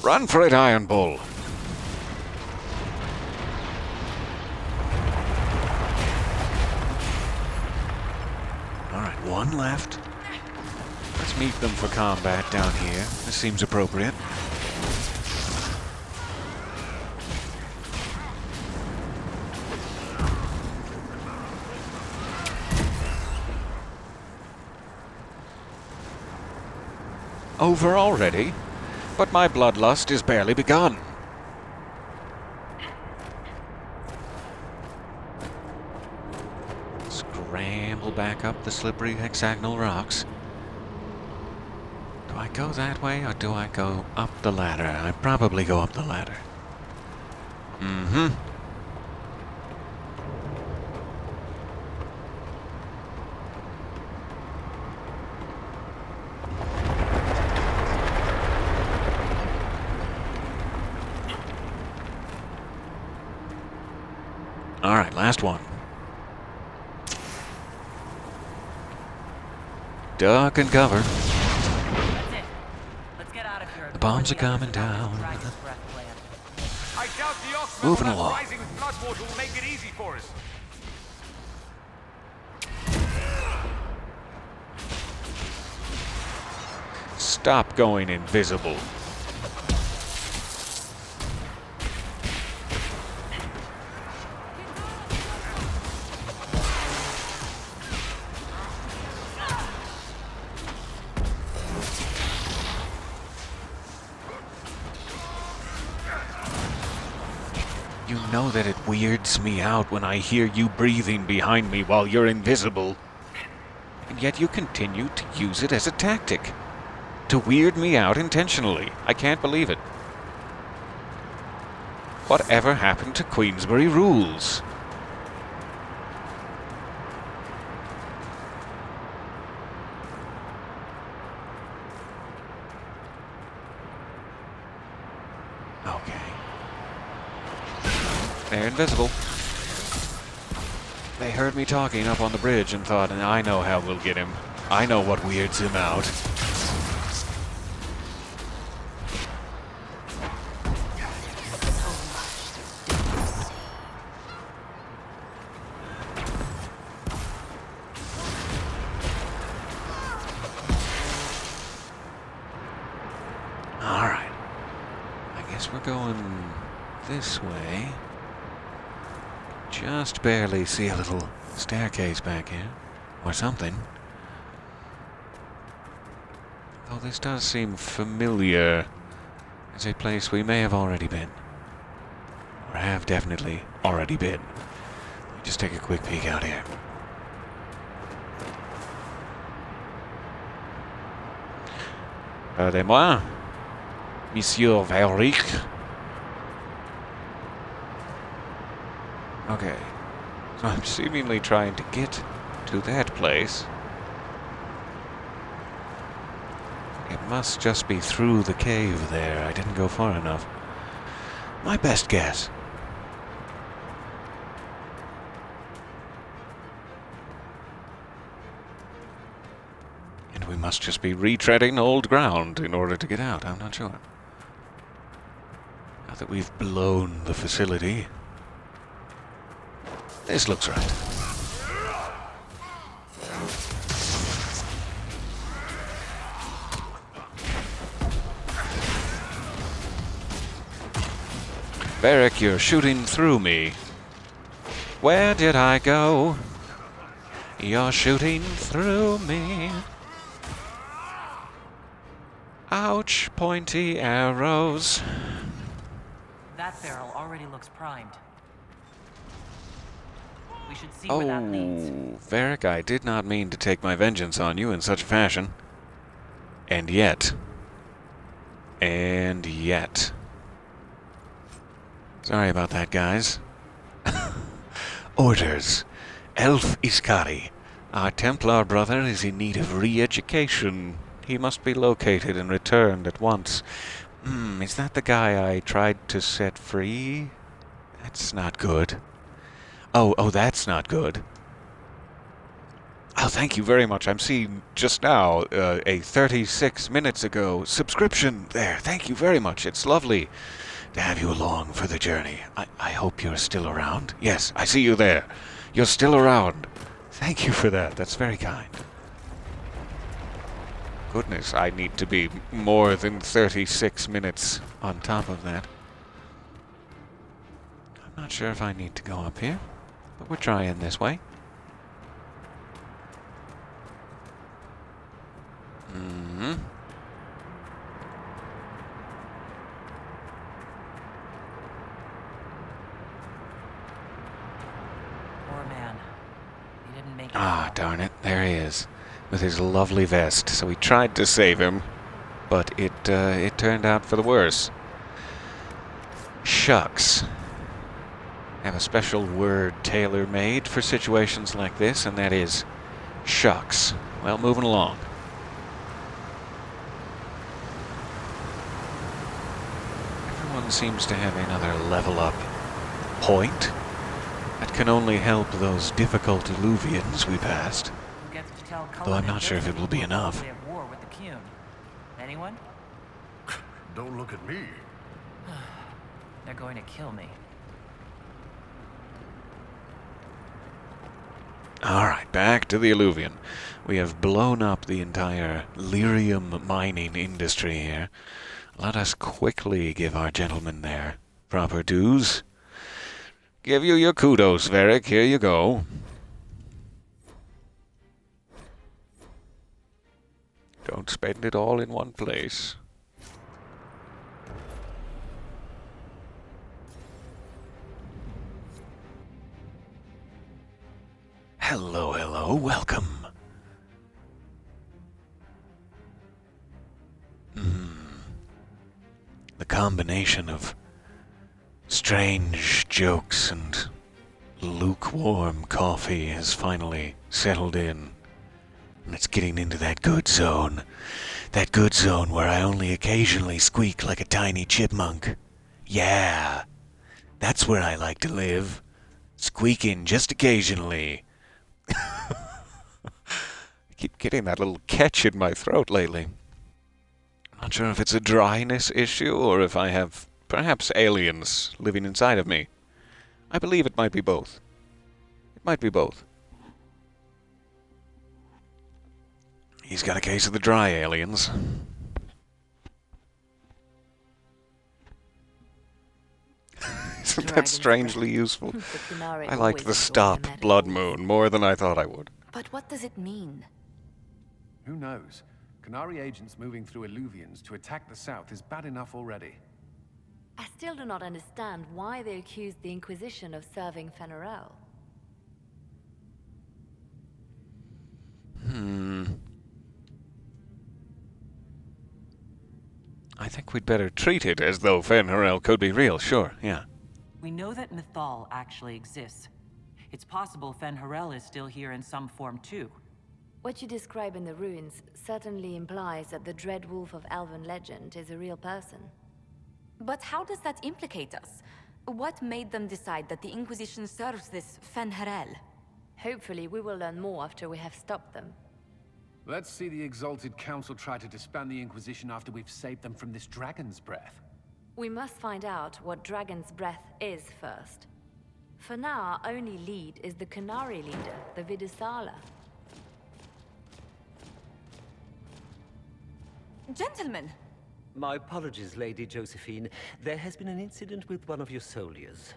Run for it, Iron Bull! Alright, one left. Let's meet them for combat down here. This seems appropriate. over already, but my bloodlust is barely begun. Scramble back up the slippery hexagonal rocks. Do I go that way, or do I go up the ladder? I probably go up the ladder. Mm-hmm. Alright, last one. Duck and cover. That's it. Let's get out of here. The bombs are coming down. I doubt the ox Moving level of along. rising floodwater will make it easy for us. Stop going invisible. You know that it weirds me out when I hear you breathing behind me while you're invisible. And yet you continue to use it as a tactic. To weird me out intentionally. I can't believe it. Whatever happened to Queensbury rules? Okay. They're invisible. They heard me talking up on the bridge and thought, I know how we'll get him. I know what weirds him out. Alright. I guess we're going this way. Just barely see a little staircase back here. Or something. Though this does seem familiar as a place we may have already been. Or have definitely already been. Let me just take a quick peek out here. Pardonnez-moi, Monsieur Valric. Okay, so I'm seemingly trying to get to that place. It must just be through the cave there. I didn't go far enough. My best guess. And we must just be retreading old ground in order to get out. I'm not sure. Now that we've blown the facility. This looks right. Varric, you're shooting through me. Where did I go? You're shooting through me. Ouch, pointy arrows. That barrel already looks primed. We should see where that leads. Oh, Varric, I did not mean to take my vengeance on you in such a fashion. And yet. Sorry about that, guys. Orders. Elf Iskari. Our Templar brother is in need of re-education. He must be located and returned at once. Is that the guy I tried to set free? That's not good. Oh, that's not good. Oh, thank you very much. I'm seeing just now a 36 minutes ago subscription there. Thank you very much. It's lovely to have you along for the journey. I hope you're still around. Yes, I see you there. You're still around. Thank you for that. That's very kind. Goodness, I need to be more than 36 minutes on top of that. I'm not sure if I need to go up here, but we're trying this way. Ah, darn it. There he is. With his lovely vest. So we tried to save him, but it turned out for the worse. Shucks. I have a special word tailor-made for situations like this, and that is shucks. Well, moving along. Everyone seems to have another level up point. That can only help those difficult Eluvians we passed. Who gets to tell Though I'm Cullen not sure if it will be enough. They have war with the Commune. Anyone? Don't look at me. They're going to kill me. Alright, back to the Eluvian. We have blown up the entire lyrium mining industry here. Let us quickly give our gentlemen their proper dues. Give you your kudos, Varric. Here you go. Don't spend it all in one place. Hello, hello, welcome. The combination of strange jokes and lukewarm coffee has finally settled in. And it's getting into that good zone. That good zone where I only occasionally squeak like a tiny chipmunk. Yeah, that's where I like to live. Squeaking just occasionally. I keep getting that little catch in my throat lately. I'm not sure if it's a dryness issue or if I have perhaps aliens living inside of me. I believe it might be both. It might be both. He's got a case of the dry aliens. Isn't that strangely useful? I liked the stop Blood Moon more than I thought I would. But what does it mean? Who knows? Canary agents moving through Eluvians to attack the south is bad enough already. I still do not understand why they accused the Inquisition of serving Fenarel. I think we'd better treat it as though Fenharel could be real, sure, yeah. We know that Mythal actually exists. It's possible Fenharel is still here in some form too. What you describe in the ruins certainly implies that the Dread Wolf of Elven legend is a real person. But how does that implicate us? What made them decide that the Inquisition serves this Fenharel? Hopefully we will learn more after we have stopped them. Let's see the Exalted Council try to disband the Inquisition after we've saved them from this dragon's breath. We must find out what Dragon's Breath is first. For now, our only lead is the Canary leader, the Vidusala. Gentlemen! My apologies, Lady Josephine. There has been an incident with one of your soldiers.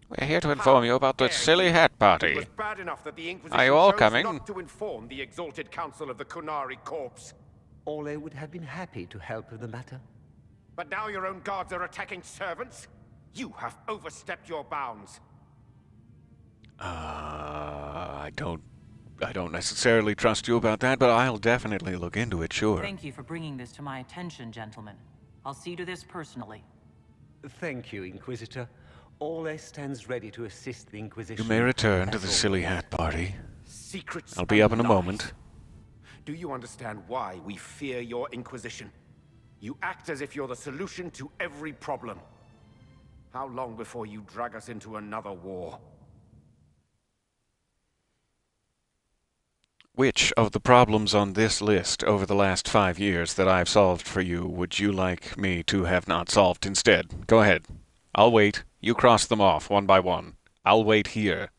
We're here to inform you about the silly hat party. It was bad enough that the Inquisition Are you all chose coming? not to inform the Exalted Council of the Kunari Corps. Ole would have been happy to help with the matter. But now your own guards are attacking servants? You have overstepped your bounds. I don't necessarily trust you about that, but I'll definitely look into it, sure. Thank you for bringing this to my attention, gentlemen. I'll see to this personally. Thank you, Inquisitor. Ole stands ready to assist the Inquisition. You may return to the silly hat party. Secrets I'll be up in a and moment. lies. Do you understand why we fear your Inquisition? You act as if you're the solution to every problem. How long before you drag us into another war? Which of the problems on this list over the last 5 years that I've solved for you would you like me to have not solved instead? Go ahead. I'll wait. You cross them off one by one. I'll wait here,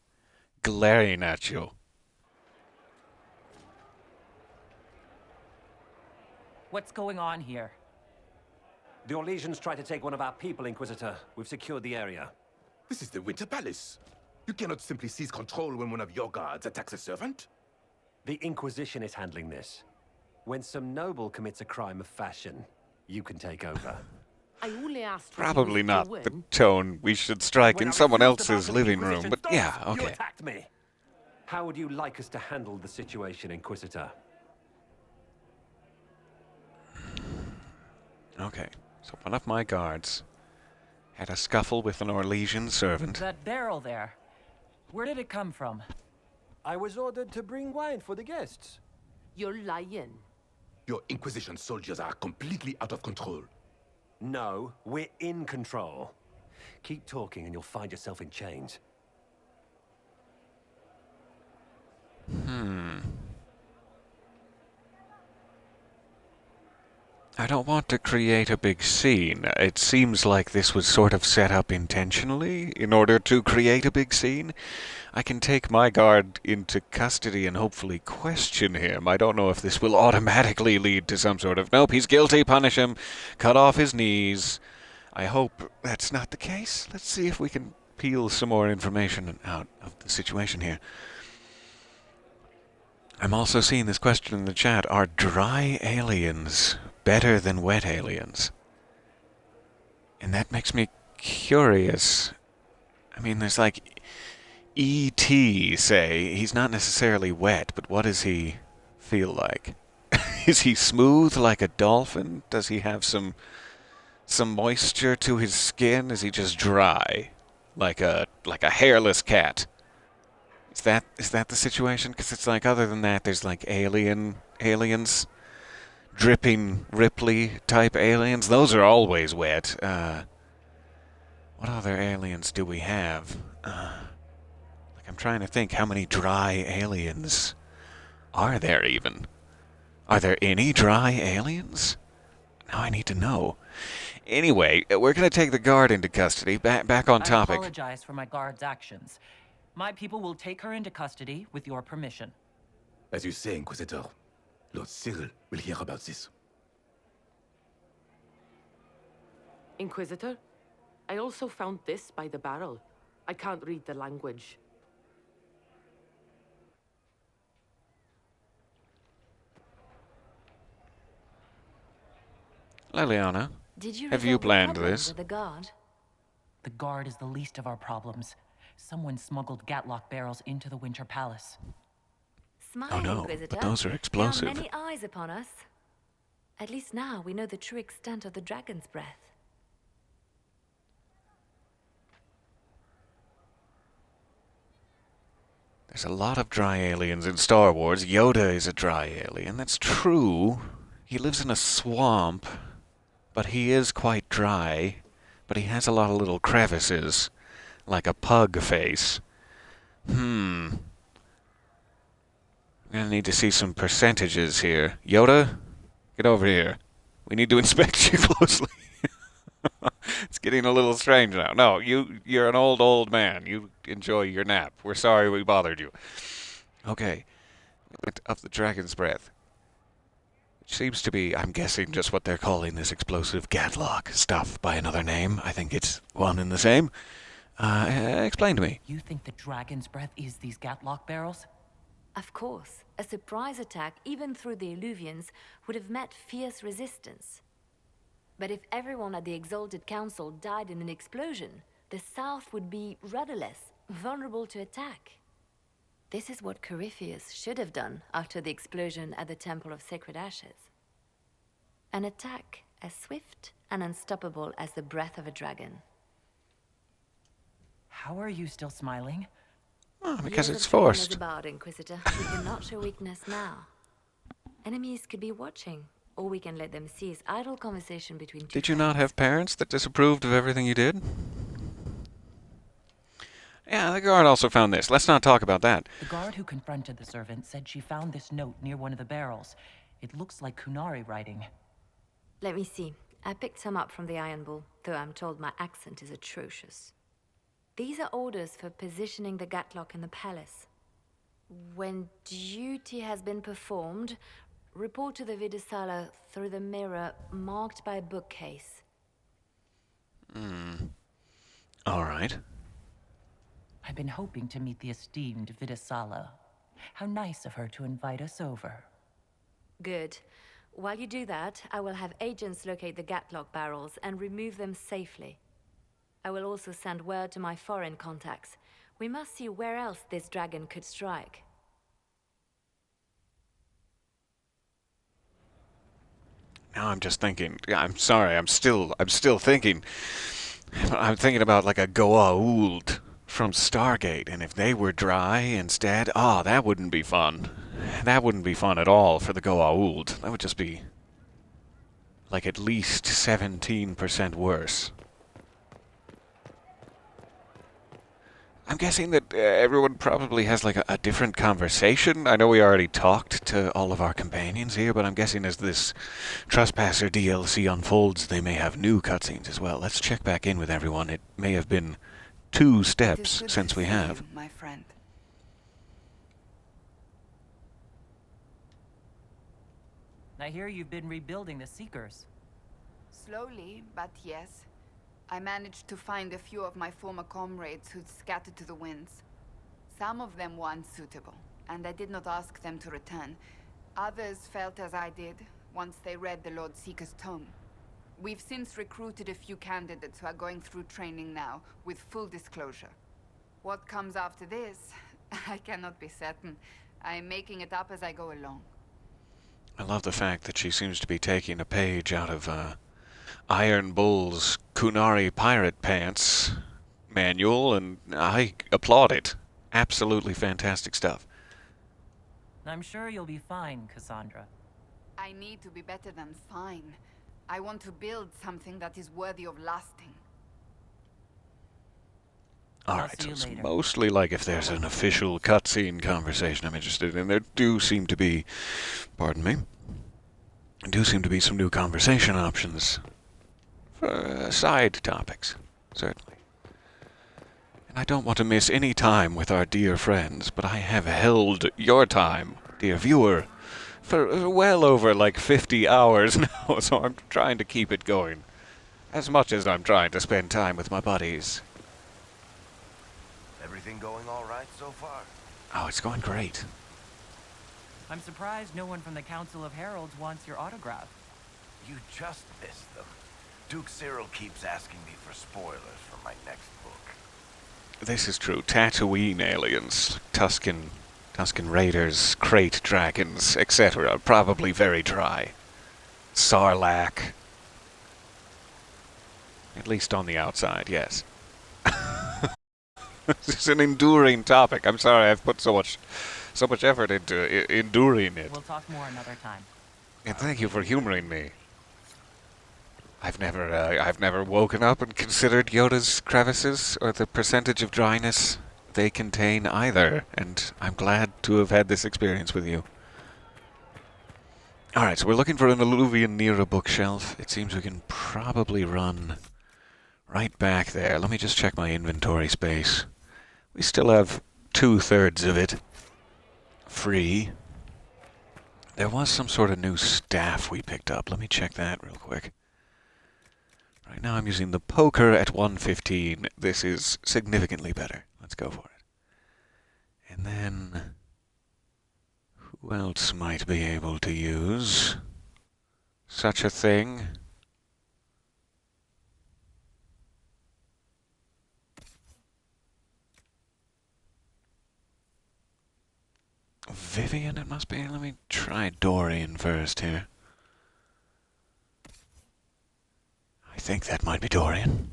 glaring at you. What's going on here? The Orlesians tried to take one of our people, Inquisitor. We've secured the area. This is the Winter Palace. You cannot simply seize control when one of your guards attacks a servant. The Inquisition is handling this. When some noble commits a crime of fashion, you can take over. I only asked Probably not the tone we should strike in someone else's living room, but yeah, You okay. attacked me. How would you like us to handle the situation, Inquisitor? Okay, so one of my guards had a scuffle with an Orlesian servant. That barrel there, where did it come from? I was ordered to bring wine for the guests. You're lying. Your Inquisition soldiers are completely out of control. No, we're in control. Keep talking and you'll find yourself in chains. I don't want to create a big scene. It seems like this was sort of set up intentionally in order to create a big scene. I can take my guard into custody and hopefully question him. I don't know if this will automatically lead to some sort of, nope, he's guilty, punish him, cut off his knees. I hope that's not the case. Let's see if we can peel some more information out of the situation here. I'm also seeing this question in the chat. Are dry aliens better than wet aliens? And that makes me curious. I mean, there's like E.T., say. He's not necessarily wet, but what does he feel like? Is he smooth like a dolphin? Does he have some moisture to his skin? Is he just dry like a hairless cat? Is that the situation? Because it's like, other than that, there's like aliens, dripping Ripley type aliens. Those are always wet. What other aliens do we have? I'm trying to think, how many dry aliens are there even? Are there any dry aliens? Now I need to know. Anyway, we're going to take the guard into custody. Back on topic. I apologize for my guard's actions. My people will take her into custody with your permission. As you say, Inquisitor, Lord Cyril will hear about this. Inquisitor, I also found this by the barrel. I can't read the language. Liliana, Did you have you resolve the planned problem this? with the guard? The guard is the least of our problems. Someone smuggled Gatlock barrels into the Winter Palace. Smile, Oh no, Inquisitor. but those are There explosive. are many eyes upon us. At least now we know the true extent of the dragon's breath. There's a lot of dry aliens in Star Wars. Yoda is a dry alien. That's true. He lives in a swamp, but he is quite dry. But he has a lot of little crevices, like a pug face. I'm gonna need to see some percentages here. Yoda, get over here. We need to inspect you closely. It's getting a little strange now. No, you're an old man. You enjoy your nap. We're sorry we bothered you. Okay. Of the dragon's breath. Which seems to be, I'm guessing, just what they're calling this explosive Gatlock stuff by another name. I think it's one and the same. Explain to me. You think the dragon's breath is these Gatlock barrels? Of course, a surprise attack, even through the Eluvians, would have met fierce resistance. But if everyone at the Exalted Council died in an explosion, the South would be rudderless, vulnerable to attack. This is what Corypheus should have done after the explosion at the Temple of Sacred Ashes. An attack as swift and unstoppable as the breath of a dragon. How are you still smiling? Oh, because Years it's of training forced. as a bard, Inquisitor. We cannot show weakness now. Enemies could be watching, or we can let them seize idle conversation between two Did you not friends. have parents that disapproved of everything you did? Yeah, the guard also found this. Let's not talk about that. The guard who confronted the servant said she found this note near one of the barrels. It looks like Kunari writing. Let me see. I picked some up from the Iron Bull, though I'm told my accent is atrocious. These are orders for positioning the Gatlock in the palace. When duty has been performed, report to the Vidisala through the mirror marked by a bookcase. All right. I've been hoping to meet the esteemed Vidisala. How nice of her to invite us over. Good. While you do that, I will have agents locate the Gatlock barrels and remove them safely. I will also send word to my foreign contacts. We must see where else this dragon could strike. Now I'm just thinking. I'm sorry. I'm still thinking. I'm thinking about like a Goa'uld from Stargate, and if they were dry instead, that wouldn't be fun. That wouldn't be fun at all for the Goa'uld. That would just be like at least 17% worse. I'm guessing that everyone probably has like a different conversation. I know we already talked to all of our companions here, but I'm guessing as this Trespasser DLC unfolds, they may have new cutscenes as well. Let's check back in with everyone. It may have been 2 steps since we have. You, my friend. I hear you've been rebuilding the Seekers. Slowly, but yes. I managed to find a few of my former comrades who'd scattered to the winds. Some of them were unsuitable, and I did not ask them to return. Others felt as I did, once they read the Lord Seeker's tome. We've since recruited a few candidates who are going through training now, with full disclosure. What comes after this, I cannot be certain. I'm making it up as I go along. I love the fact that she seems to be taking a page out of Iron Bull's Kunari Pirate Pants manual, and I applaud it. Absolutely fantastic stuff. I'm sure you'll be fine, Cassandra. I need to be better than fine. I want to build something that is worthy of lasting. Alright, so it's mostly like if there's an official cutscene conversation I'm interested in. There do seem to be, pardon me, some new conversation options for side topics, certainly. And I don't want to miss any time with our dear friends, but I have held your time, dear viewer, for well over like 50 hours now, so I'm trying to keep it going. As much as I'm trying to spend time with my buddies. Everything going all right so far? Oh, it's going great. I'm surprised no one from the Council of Heralds wants your autograph. You just missed them. Duke Cyril keeps asking me for spoilers for my next book. This is true. Tatooine aliens, Tuscan raiders, crate dragons, etc. Probably very dry. Sarlacc. At least on the outside, yes. This is an enduring topic. I'm sorry I've put so much effort into enduring it. We'll talk more another time. And thank you for humoring me. I've never woken up and considered Yoda's crevices or the percentage of dryness they contain either, and I'm glad to have had this experience with you. Alright, so we're looking for an Eluvian near a bookshelf. It seems we can probably run right back there. Let me just check my inventory space. We still have 2/3 of it free. There was some sort of new staff we picked up. Let me check that real quick. Right now I'm using the poker at 115. This is significantly better. Let's go for it. And then who else might be able to use such a thing? Vivian, it must be. Let me try Dorian first here. I think that might be Dorian.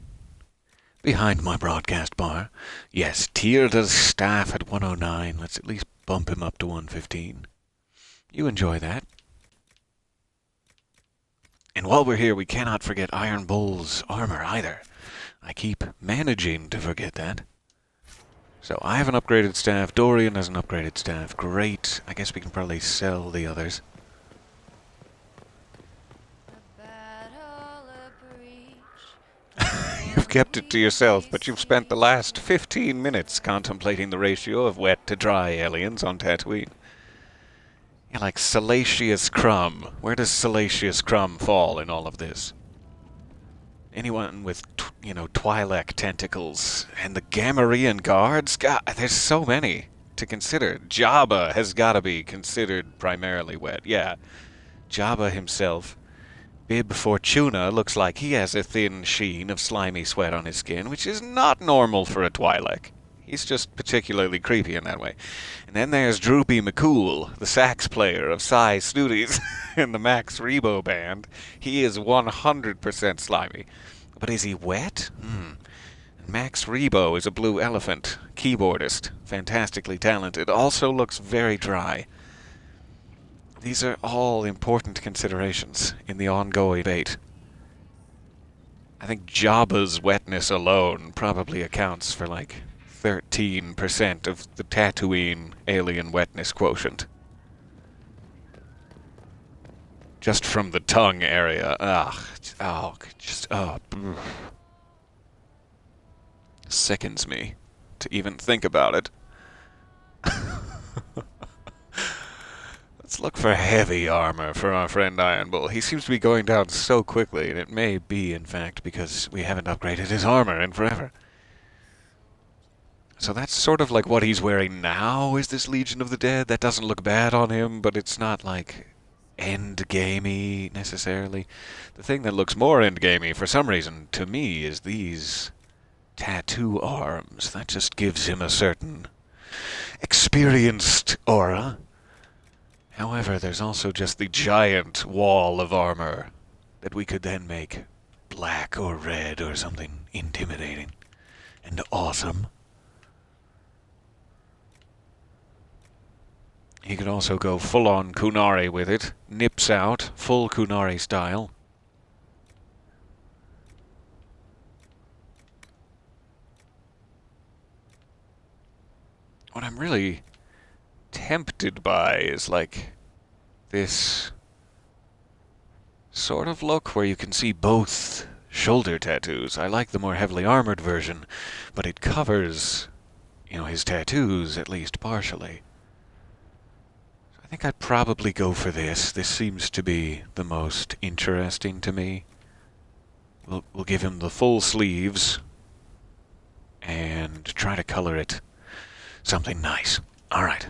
Behind my broadcast bar. Yes, Tyrda's staff at 109. Let's at least bump him up to 115. You enjoy that. And while we're here, we cannot forget Iron Bull's armor either. I keep managing to forget that. So I have an upgraded staff. Dorian has an upgraded staff. Great. I guess we can probably sell the others. You've kept it to yourself, but you've spent the last 15 minutes contemplating the ratio of wet to dry aliens on Tatooine. You're like Salacious Crumb. Where does Salacious Crumb fall in all of this? Anyone with, Twi'lek tentacles and the Gamorrean guards? God, there's so many to consider. Jabba has got to be considered primarily wet. Yeah, Jabba himself. Bib Fortuna looks like he has a thin sheen of slimy sweat on his skin, which is not normal for a Twi'lek. He's just particularly creepy in that way. And then there's Droopy McCool, the sax player of Psy Snooties in the Max Rebo band. He is 100% slimy. But is he wet? Max Rebo is a blue elephant, keyboardist, fantastically talented, also looks very dry. These are all important considerations in the ongoing debate. I think Jabba's wetness alone probably accounts for like 13% of the Tatooine alien wetness quotient. Just from the tongue area. Sickens me to even think about it. Let's look for heavy armor for our friend Iron Bull. He seems to be going down so quickly, and it may be, in fact, because we haven't upgraded his armor in forever. So that's sort of like what he's wearing now, is this Legion of the Dead. That doesn't look bad on him, but it's not like endgamey necessarily. The thing that looks more endgamey for some reason to me is these tattoo arms. That just gives him a certain experienced aura. However, there's also just the giant wall of armor that we could then make black or red or something intimidating and awesome. He could also go full-on Kunari with it. Nips out, full Kunari style. What I'm really tempted by is like this sort of look where you can see both shoulder tattoos. I like the more heavily armored version, but it covers, his tattoos at least partially. I think I'd probably go for this. This seems to be the most interesting to me. We'll give him the full sleeves and try to color it something nice. All right.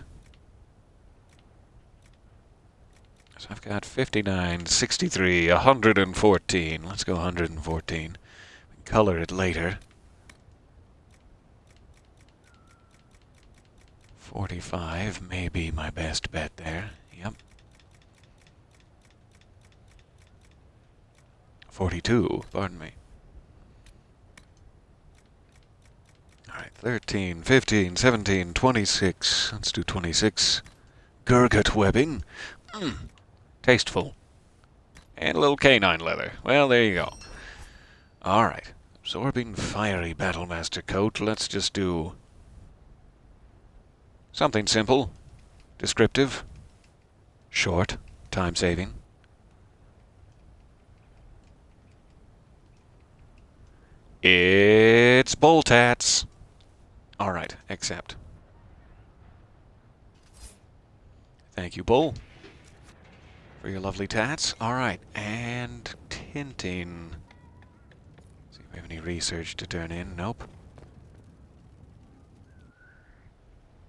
So I've got 59, 63, 114. Let's go 114. We can color it later. 45 may be my best bet there. Yep. 42, pardon me. Alright, 13, 15, 17, 26. Let's do 26. Gurgut webbing. Tasteful. And a little canine leather. Well, there you go. Alright. Absorbing fiery Battlemaster coat. Let's just do something simple, descriptive, short, time-saving. It's Bull Tats. All right, accept. Thank you, Bull, for your lovely tats. All right, and tinting. See if we have any research to turn in. Nope.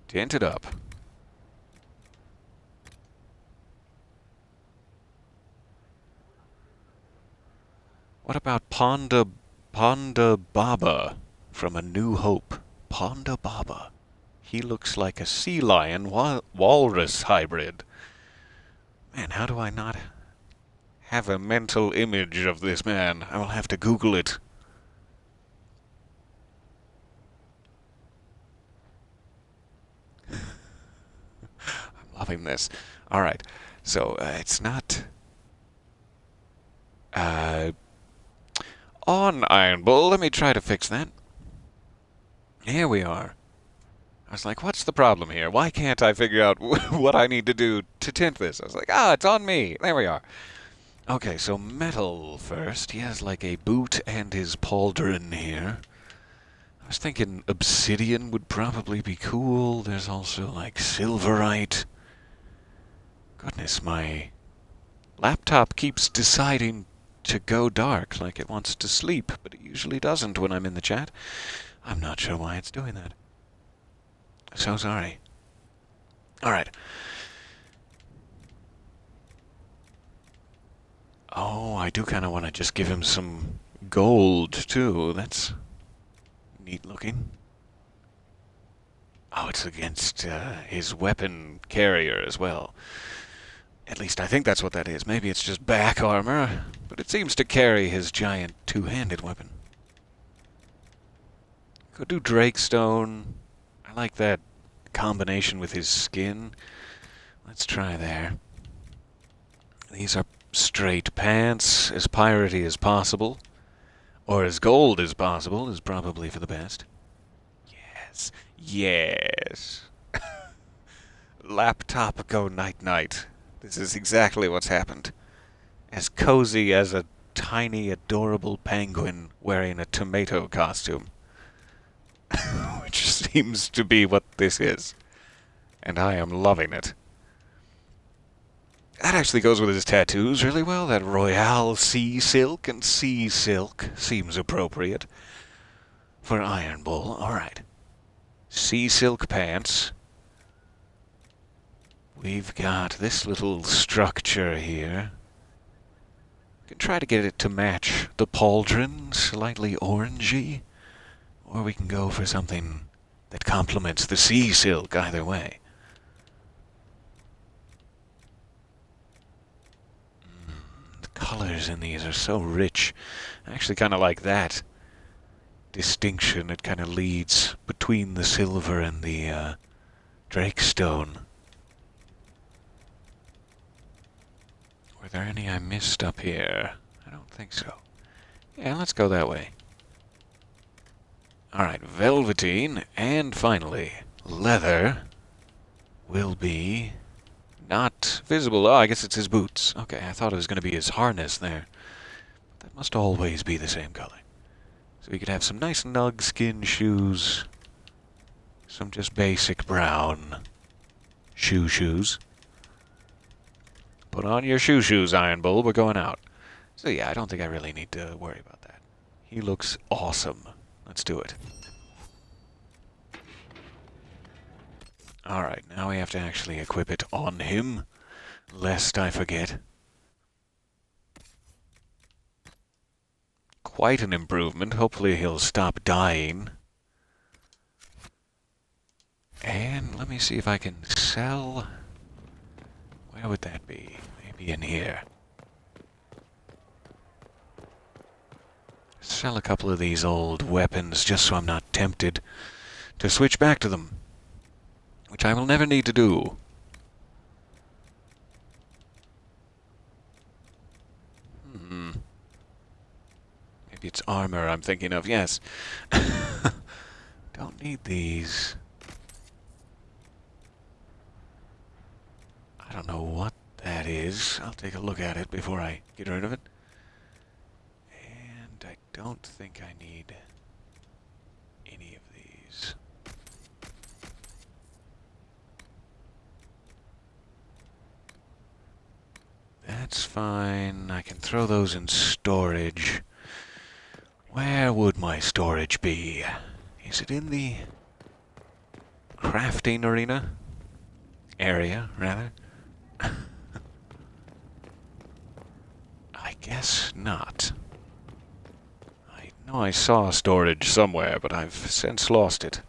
Tint it up. What about Ponda Baba from A New Hope? Ponda Baba. He looks like a sea lion walrus hybrid. Man, how do I not have a mental image of this man? I will have to Google it. I'm loving this. All right, so it's not on Iron Bull. Let me try to fix that. Here we are. I was like, what's the problem here? Why can't I figure out what I need to do to tint this? I was like, it's on me. There we are. Okay, so metal first. He has like a boot and his pauldron here. I was thinking obsidian would probably be cool. There's also like silverite. Goodness, my laptop keeps deciding to go dark, like it wants to sleep, but it usually doesn't when I'm in the chat. I'm not sure why it's doing that. So sorry. Alright. Oh, I do kind of want to just give him some gold, too. That's neat looking. Oh, it's against his weapon carrier as well. At least I think that's what that is. Maybe it's just back armor, but it seems to carry his giant two-handed weapon. Could do Drakestone. I like that combination with his skin. Let's try there. These are straight pants, as piratey as possible. Or as gold as possible is probably for the best. Yes. Yes. Laptop go night-night. This is exactly what's happened. As cozy as a tiny, adorable penguin wearing a tomato costume. Which seems to be what this is. And I am loving it. That actually goes with his tattoos really well. That Royale Sea Silk and Sea Silk seems appropriate for Iron Bull. Alright. Sea Silk pants. We've got this little structure here. We can try to get it to match the pauldron, slightly orangey. Or we can go for something that complements the sea silk either way. The colors in these are so rich. I actually kind of like that distinction. It kind of leads between the silver and the Drakestone. Were there any I missed up here? I don't think so. Yeah, let's go that way. Alright, velveteen, and finally, leather will be not visible. Oh, I guess it's his boots. Okay, I thought it was going to be his harness there. That must always be the same color. So we could have some nice nug skin shoes, some just basic brown shoes. Put on your shoes, Iron Bull, we're going out. So yeah, I don't think I really need to worry about that. He looks awesome. Let's do it. Alright, now we have to actually equip it on him, lest I forget. Quite an improvement. Hopefully he'll stop dying. And let me see if I can sell... Where would that be? Maybe in here. Sell a couple of these old weapons just so I'm not tempted to switch back to them. Which I will never need to do. Maybe it's armor I'm thinking of, yes. Don't need these. I don't know what that is. I'll take a look at it before I get rid of it. And I don't think I need any of these. That's fine. I can throw those in storage. Where would my storage be? Is it in the crafting arena? Area, rather? I guess not. I know I saw storage somewhere, but I've since lost it.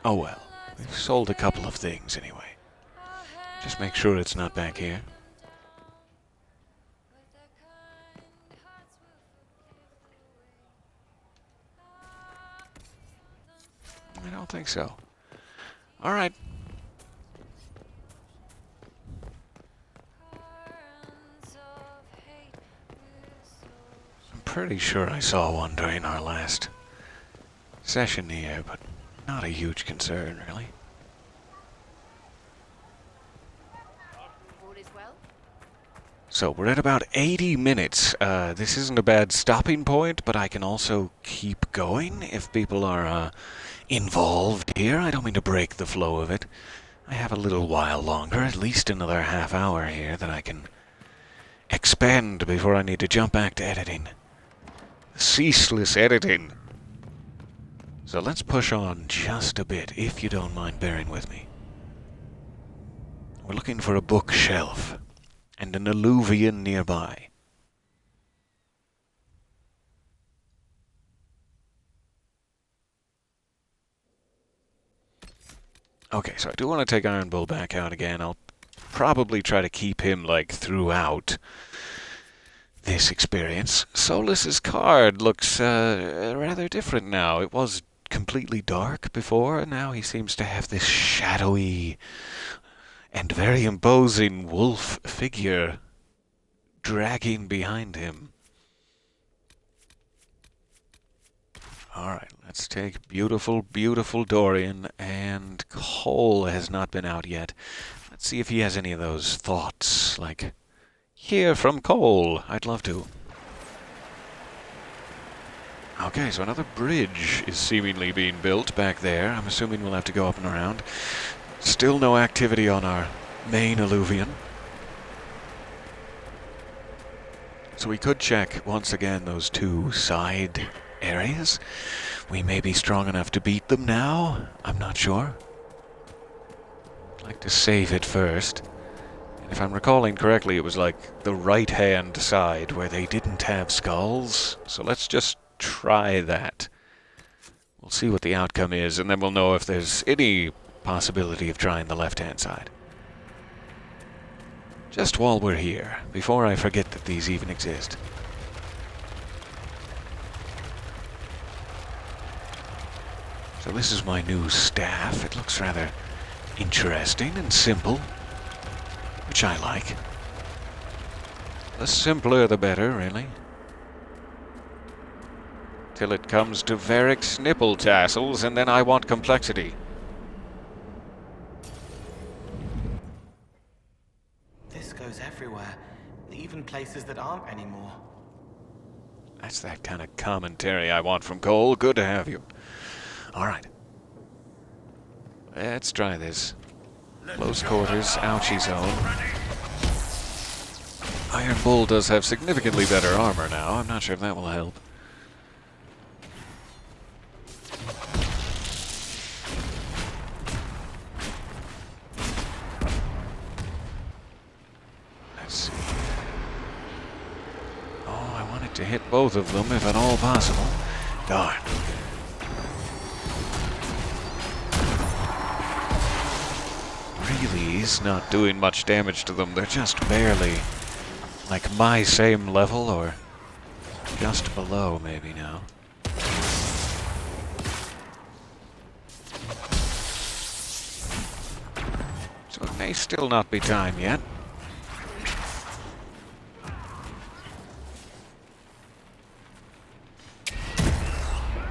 Oh well, we've sold a couple of things anyway. Just make sure it's not back here. I don't think so. Alright. I'm pretty sure I saw one during our last session here, but not a huge concern, really. So we're at about 80 minutes. This isn't a bad stopping point, but I can also keep going if people are involved here. I don't mean to break the flow of it. I have a little while longer, at least another half hour here that I can expend before I need to jump back to editing. Ceaseless editing. So let's push on just a bit, if you don't mind bearing with me. We're looking for a bookshelf and an Eluvian nearby. Okay, so I do want to take Iron Bull back out again. I'll probably try to keep him, like, throughout this experience. Solus's card looks rather different now. It was completely dark before, and now he seems to have this shadowy and very imposing wolf figure dragging behind him. Alright, let's take beautiful, beautiful Dorian, and Cole has not been out yet. Let's see if he has any of those thoughts, like, hear from Cole. I'd love to. Okay, so another bridge is seemingly being built back there. I'm assuming we'll have to go up and around. Still no activity on our main Eluvian. So we could check, once again, those two side areas. We may be strong enough to beat them now. I'm not sure. I'd like to save it first. And if I'm recalling correctly, it was like the right-hand side where they didn't have skulls. So let's just try that. We'll see what the outcome is, and then we'll know if there's any possibility of trying the left-hand side. Just while we're here, before I forget that these even exist. So this is my new staff. It looks rather interesting and simple, which I like. The simpler the better, really. Till it comes to Varric's nipple tassels, and then I want complexity. This goes everywhere, even places that aren't anymore. That's that kind of commentary I want from Cole. Good to have you. Alright. Let's try this. Close quarters, ouchie zone. Iron Bull does have significantly better armor now. I'm not sure if that will help. Let's see. Oh, I wanted to hit both of them if at all possible. Darn. Really is not doing much damage to them. They're just barely like my same level or just below maybe now. So it may still not be time yet.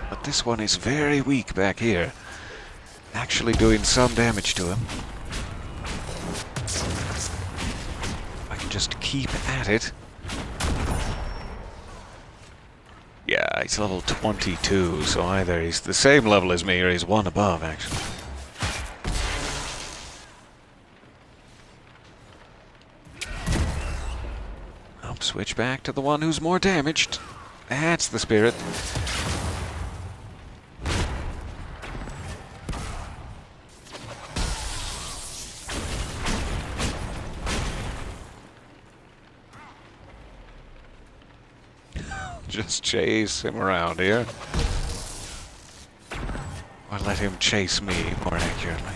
But this one is very weak back here. Actually doing some damage to him. Just keep at it. Yeah, he's level 22, so either he's the same level as me or he's one above, actually. I'll switch back to the one who's more damaged. That's the spirit. Just chase him around here. Or let him chase me, more accurately.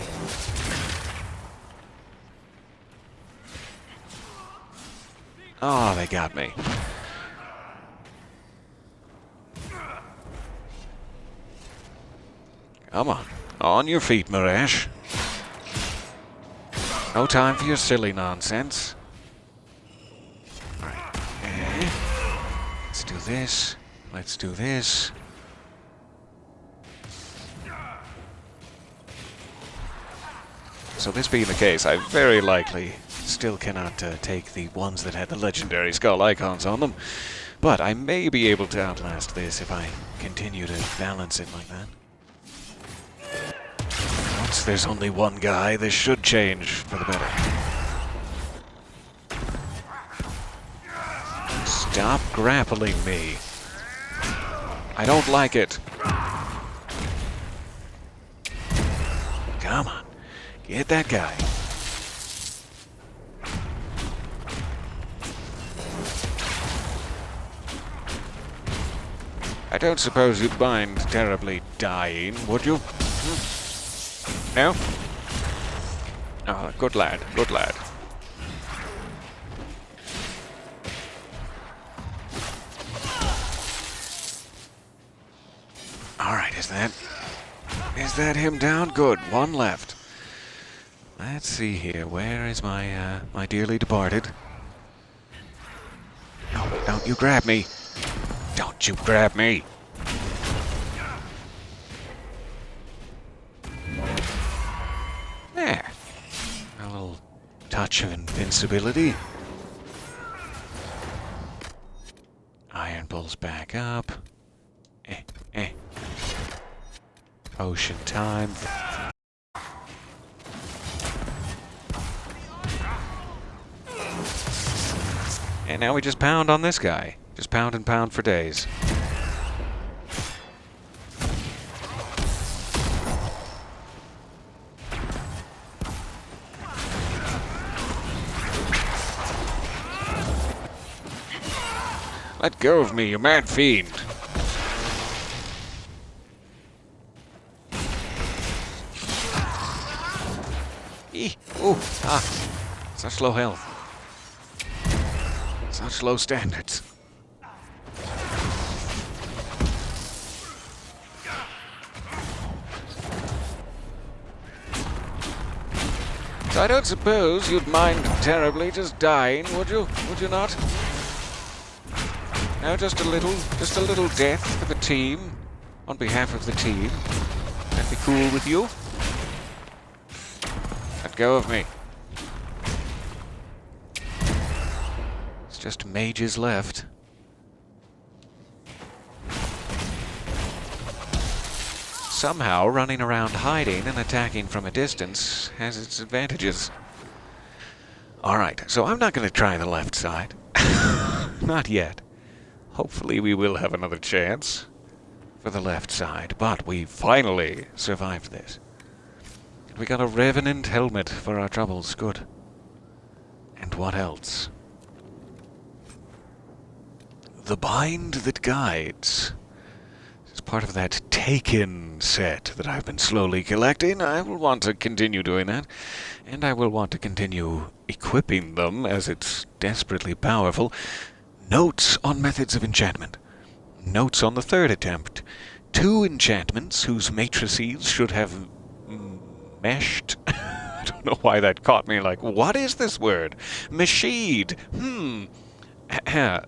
Oh, they got me. Come on. On your feet, Marash. No time for your silly nonsense. Let's do this. Let's do this. So this being the case, I very likely still cannot take the ones that had the legendary skull icons on them. But I may be able to outlast this if I continue to balance it like that. Once there's only one guy, this should change for the better. Stop grappling me. I don't like it. Come on. Get that guy. I don't suppose you'd mind terribly dying, would you? No? Oh, good lad, good lad. Alright, is that him down? Good, one left. Let's see here, where is my, my dearly departed? No, don't you grab me. Don't you grab me. There. A little touch of invincibility. Iron pulls back up. Potion time. And now we just pound on this guy. Just pound and pound for days. Let go of me, you mad fiend! Ooh, such low health. Such low standards. So I don't suppose you'd mind terribly just dying, would you? Would you not? No, just a little death for the team, on behalf of the team. That'd be cool with you? Let go of me. It's just mages left. Somehow, running around hiding and attacking from a distance has its advantages. Alright, so I'm not going to try the left side. Not yet. Hopefully we will have another chance for the left side, but we finally survived this. We got a Revenant helmet for our troubles, good. And what else? The Bind That Guides. It's part of that Taken set that I've been slowly collecting. I will want to continue doing that, and I will want to continue equipping them as it's desperately powerful. Notes on methods of enchantment. Notes on the third attempt. 2 enchantments whose matrices should have meshed. I don't know why that caught me like, what is this word? Meshed.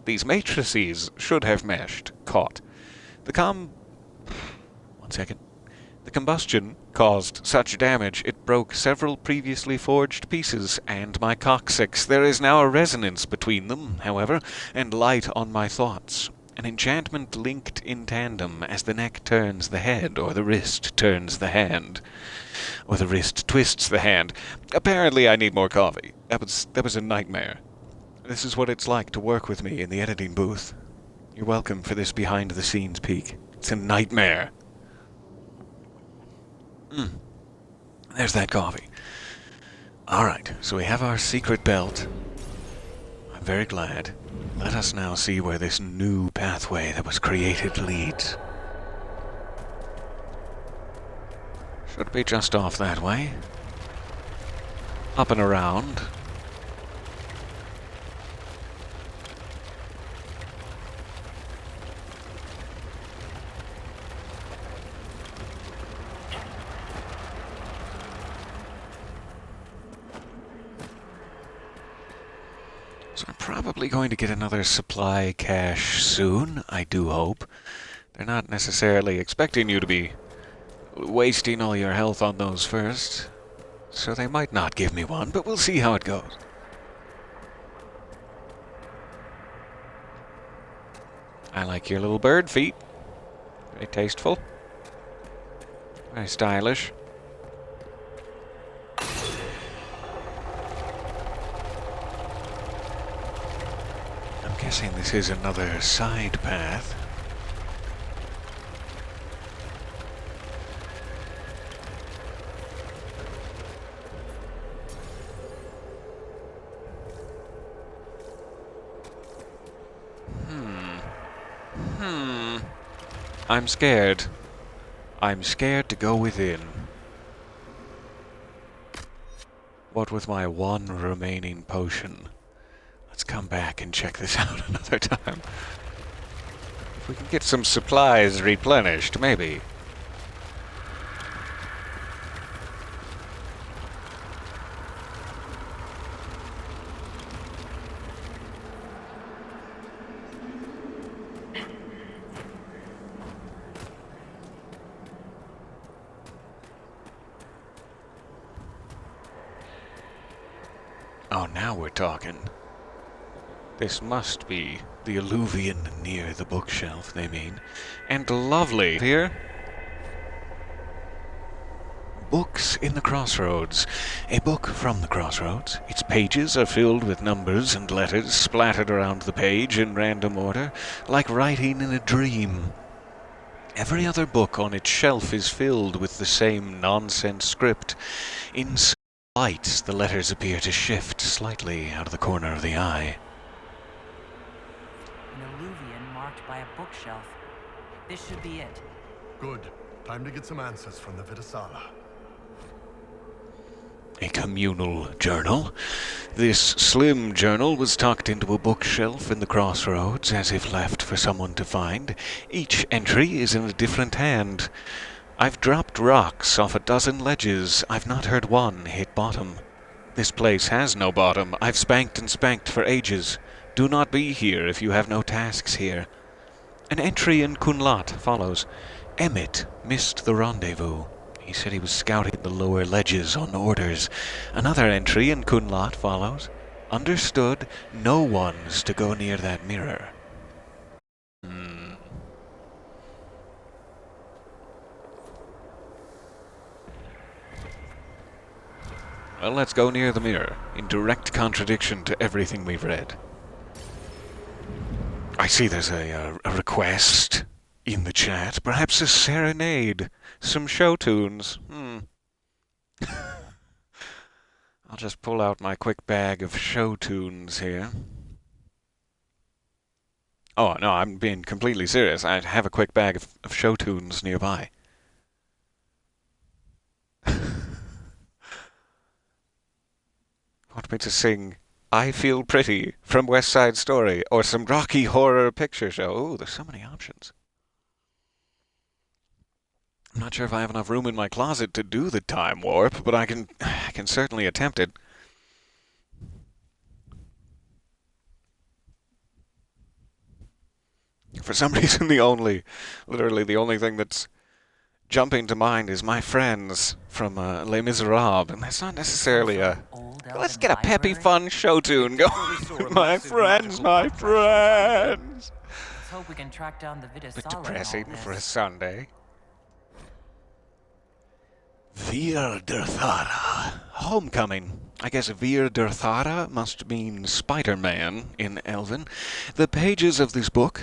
These matrices should have meshed. Caught. The combustion caused such damage it broke several previously forged pieces and my coccyx. There is now a resonance between them, however, and light on my thoughts. An enchantment linked in tandem as the neck turns the head, or the wrist turns the hand, or the wrist twists the hand. Apparently I need more coffee. That was a nightmare. This is what it's like to work with me in the editing booth. You're welcome for this behind-the-scenes peek. It's a nightmare. There's that coffee. Alright, so we have our secret belt. I'm very glad. Let us now see where this new pathway that was created leads. Should be just off that way. Up and around. So I'm probably going to get another supply cache soon, I do hope. They're not necessarily expecting you to be wasting all your health on those first, so they might not give me one, but we'll see how it goes. I like your little bird feet. Very tasteful. Very stylish. I'm guessing this is another side path. I'm scared. I'm scared to go within. What with my one remaining potion? Let's come back and check this out another time. If we can get some supplies replenished, maybe. Oh, now we're talking. This must be the Eluvian near the bookshelf, they mean. And lovely here. Books in the Crossroads. A book from the Crossroads. Its pages are filled with numbers and letters splattered around the page in random order, like writing in a dream. Every other book on its shelf is filled with the same nonsense script. In light, the letters appear to shift slightly out of the corner of the eye. An Eluvian marked by a bookshelf. This should be it. Good. Time to get some answers from the Vitasala. A communal journal. This slim journal was tucked into a bookshelf in the Crossroads, as if left for someone to find. Each entry is in a different hand. I've dropped rocks off a dozen ledges. I've not heard one hit bottom. This place has no bottom. I've spanked and spanked for ages. Do not be here if you have no tasks here. An entry in Kunlat follows. Emmett missed the rendezvous. He said he was scouting the lower ledges on orders. Another entry in Kunlat follows. Understood, no one's to go near that mirror. Well, let's go near the mirror, in direct contradiction to everything we've read. I see there's a request in the chat. Perhaps a serenade. Some show tunes. I'll just pull out my quick bag of show tunes here. Oh, no, I'm being completely serious. I have a quick bag of show tunes nearby. Want me to sing I Feel Pretty from West Side Story or some Rocky Horror Picture Show? Oh, there's so many options. I'm not sure if I have enough room in my closet to do the time warp, but I can certainly attempt it. For some reason, literally the only thing that's jumping to mind is My Friends from Les Miserables, and that's not necessarily a... Let's get a peppy, fun show tune going. My friends, my friends! Let's hope we can track down the Vitasala. Bit depressing for a Sunday. Vir Derthara. Homecoming. I guess Vir Derthara must mean Spider-Man in Elven. The pages of this book,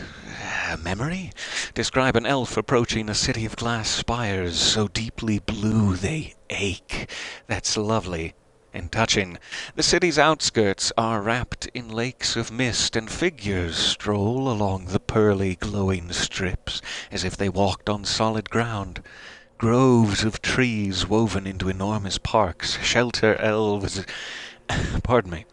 Memory, describe an elf approaching a city of glass spires so deeply blue they ache. That's lovely and touching. The city's outskirts are wrapped in lakes of mist, and figures stroll along the pearly glowing strips as if they walked on solid ground. Groves of trees woven into enormous parks, shelter elves... Pardon me,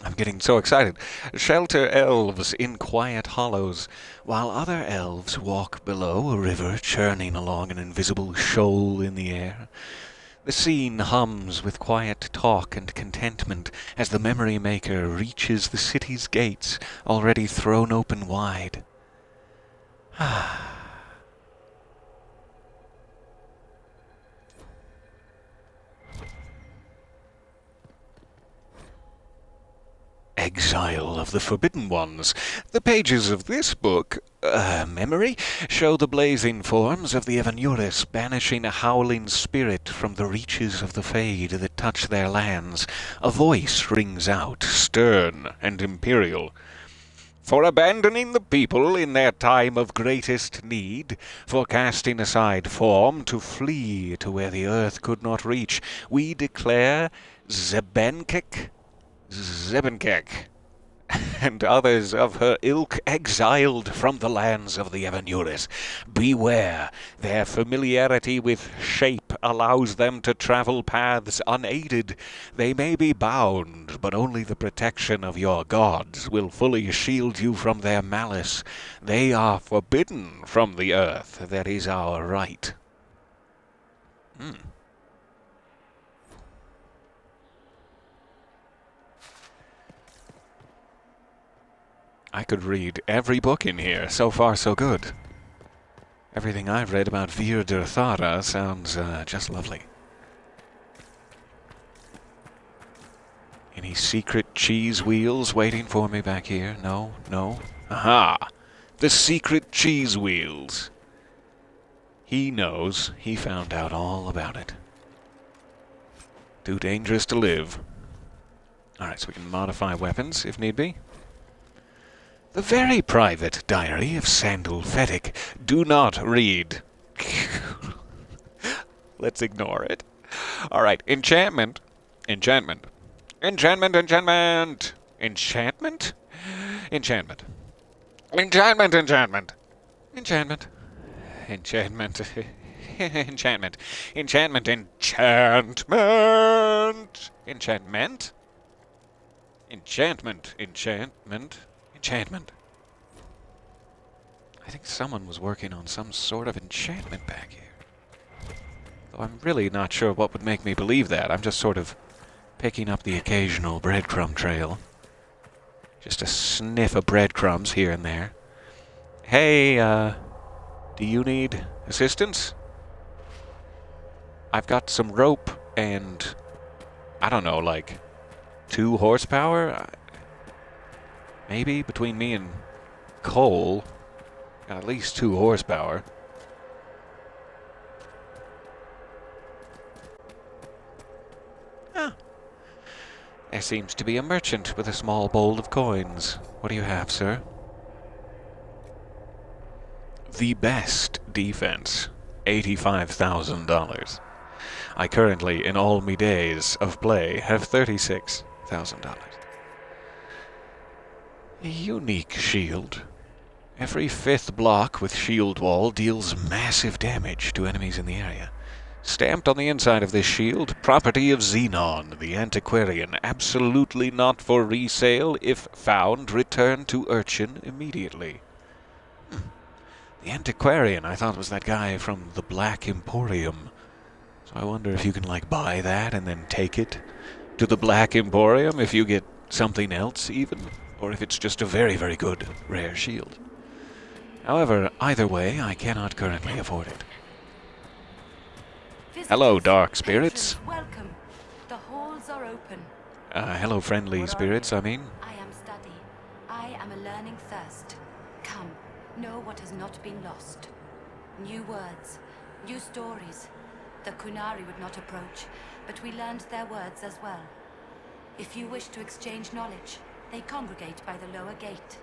I'm getting so excited. Shelter elves in quiet hollows, while other elves walk below a river churning along an invisible shoal in the air. The scene hums with quiet talk and contentment as the Memory Maker reaches the city's gates, already thrown open wide. Exile of the Forbidden Ones. The pages of this book, Memory, show the blazing forms of the Evanuris banishing a howling spirit from the reaches of the Fade that touch their lands. A voice rings out, stern and imperial. For abandoning the people in their time of greatest need, for casting aside form to flee to where the earth could not reach, we declare Zebenkek. and others of her ilk exiled from the lands of the Evanuris. Beware, their familiarity with shape allows them to travel paths unaided. They may be bound, but only the protection of your gods will fully shield you from their malice. They are forbidden from the earth. That is our right. I could read every book in here. So far, so good. Everything I've read about Vir der Thara sounds just lovely. Any secret cheese wheels waiting for me back here? No, no. Aha! The secret cheese wheels. He knows. He found out all about it. Too dangerous to live. Alright, so we can modify weapons if need be. The very private diary of Sandal Fettic. Do not read. Let's ignore it. Alright, enchantment. Enchantment. Enchantment, enchantment. Enchantment? Enchantment. Enchantment, enchantment. Enchantment. Enchantment. Enchantment. Enchantment. Enchantment. Enchantment. Enchantment. Enchantment. Enchantment. I think someone was working on some sort of enchantment back here. Though I'm really not sure what would make me believe that. I'm just sort of picking up the occasional breadcrumb trail. Just a sniff of breadcrumbs here and there. Hey, do you need assistance? I've got some rope and, I don't know, like 2 horsepower? Maybe between me and Cole, got at least 2 horsepower. Ah. There seems to be a merchant with a small bowl of coins. What do you have, sir? The best defense, $85,000. I currently, in all me days of play, have $36,000. A unique shield. Every 5th block with shield wall deals massive damage to enemies in the area. Stamped on the inside of this shield, property of Xenon, the antiquarian, absolutely not for resale. If found, return to Urchin immediately. The antiquarian, I thought was that guy from the Black Emporium. So I wonder if you can, like, buy that and then take it to the Black Emporium if you get something else, even. Or if it's just a very, very good rare shield. However, either way, I cannot currently afford it. Hello, dark spirits. Welcome. The halls are open. Hello, friendly spirits, I mean. I am study. I am a learning thirst. Come, know what has not been lost. New words, new stories. The Kunari would not approach, but we learned their words as well. If you wish to exchange knowledge, they congregate by the lower gate.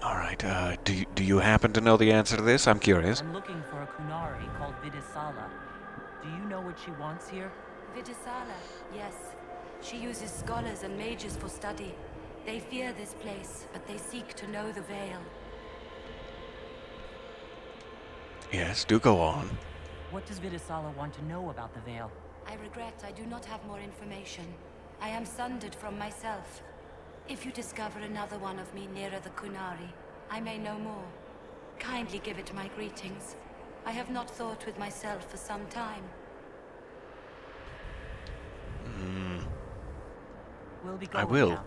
Alright, do you happen to know the answer to this? I'm curious. I'm looking for a Kunari called Vidisala. Do you know what she wants here? Vidisala, yes. She uses scholars and mages for study. They fear this place, but they seek to know the Veil. Yes, do go on. What does Vidisala want to know about the Veil? I regret I do not have more information. I am sundered from myself. If you discover another one of me nearer the Kunari, I may know more. Kindly give it my greetings. I have not thought with myself for some time. We'll be I going will. now.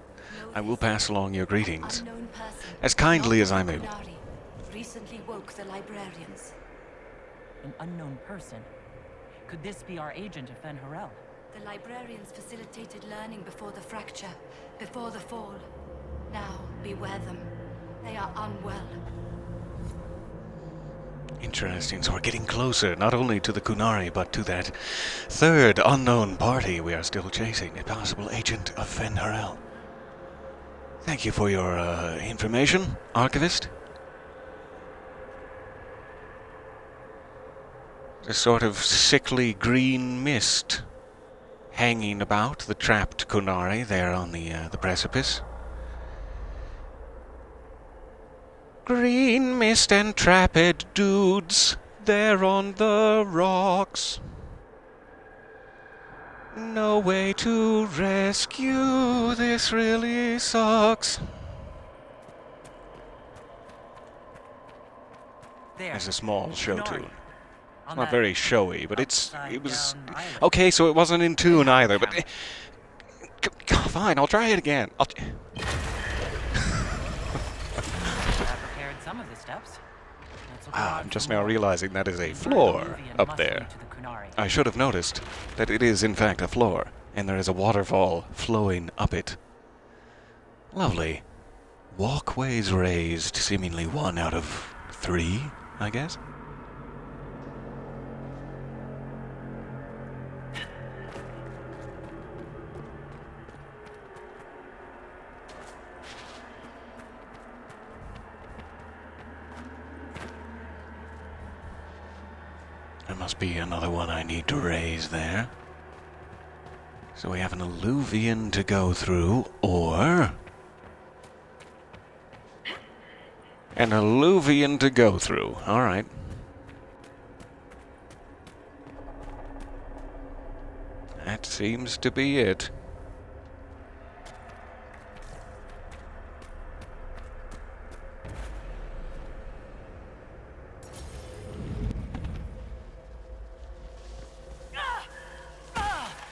I will pass along your greetings. Unknown person, As kindly not as I'm the able. Kunari, recently woke the librarians. An unknown person. Could this be our agent of Fen Harel? The librarians facilitated learning before the fracture, before the fall. Now, beware them. They are unwell. Interesting, so we're getting closer, not only to the Kunari, but to that third unknown party we are still chasing, a possible agent of Fen Harel. Thank you for your information, Archivist. a sort of sickly green mist hanging about the trapped Kunari there on the precipice. Green mist and trapped dudes there on the rocks. No way to rescue, this really sucks. There's a small show tune. It's not very showy, but it was... Okay, so it wasn't in tune either, but... Fine, I'll try it again. I prepared some of the steps. I'm just now realizing that is a floor up there. I should have noticed that it is in fact a floor, and there is a waterfall flowing up it. Lovely. Walkways raised, seemingly 1 out of 3, I guess. There must be another one I need to raise there. So we have an Eluvian to go through, or... an Eluvian to go through. Alright. That seems to be it.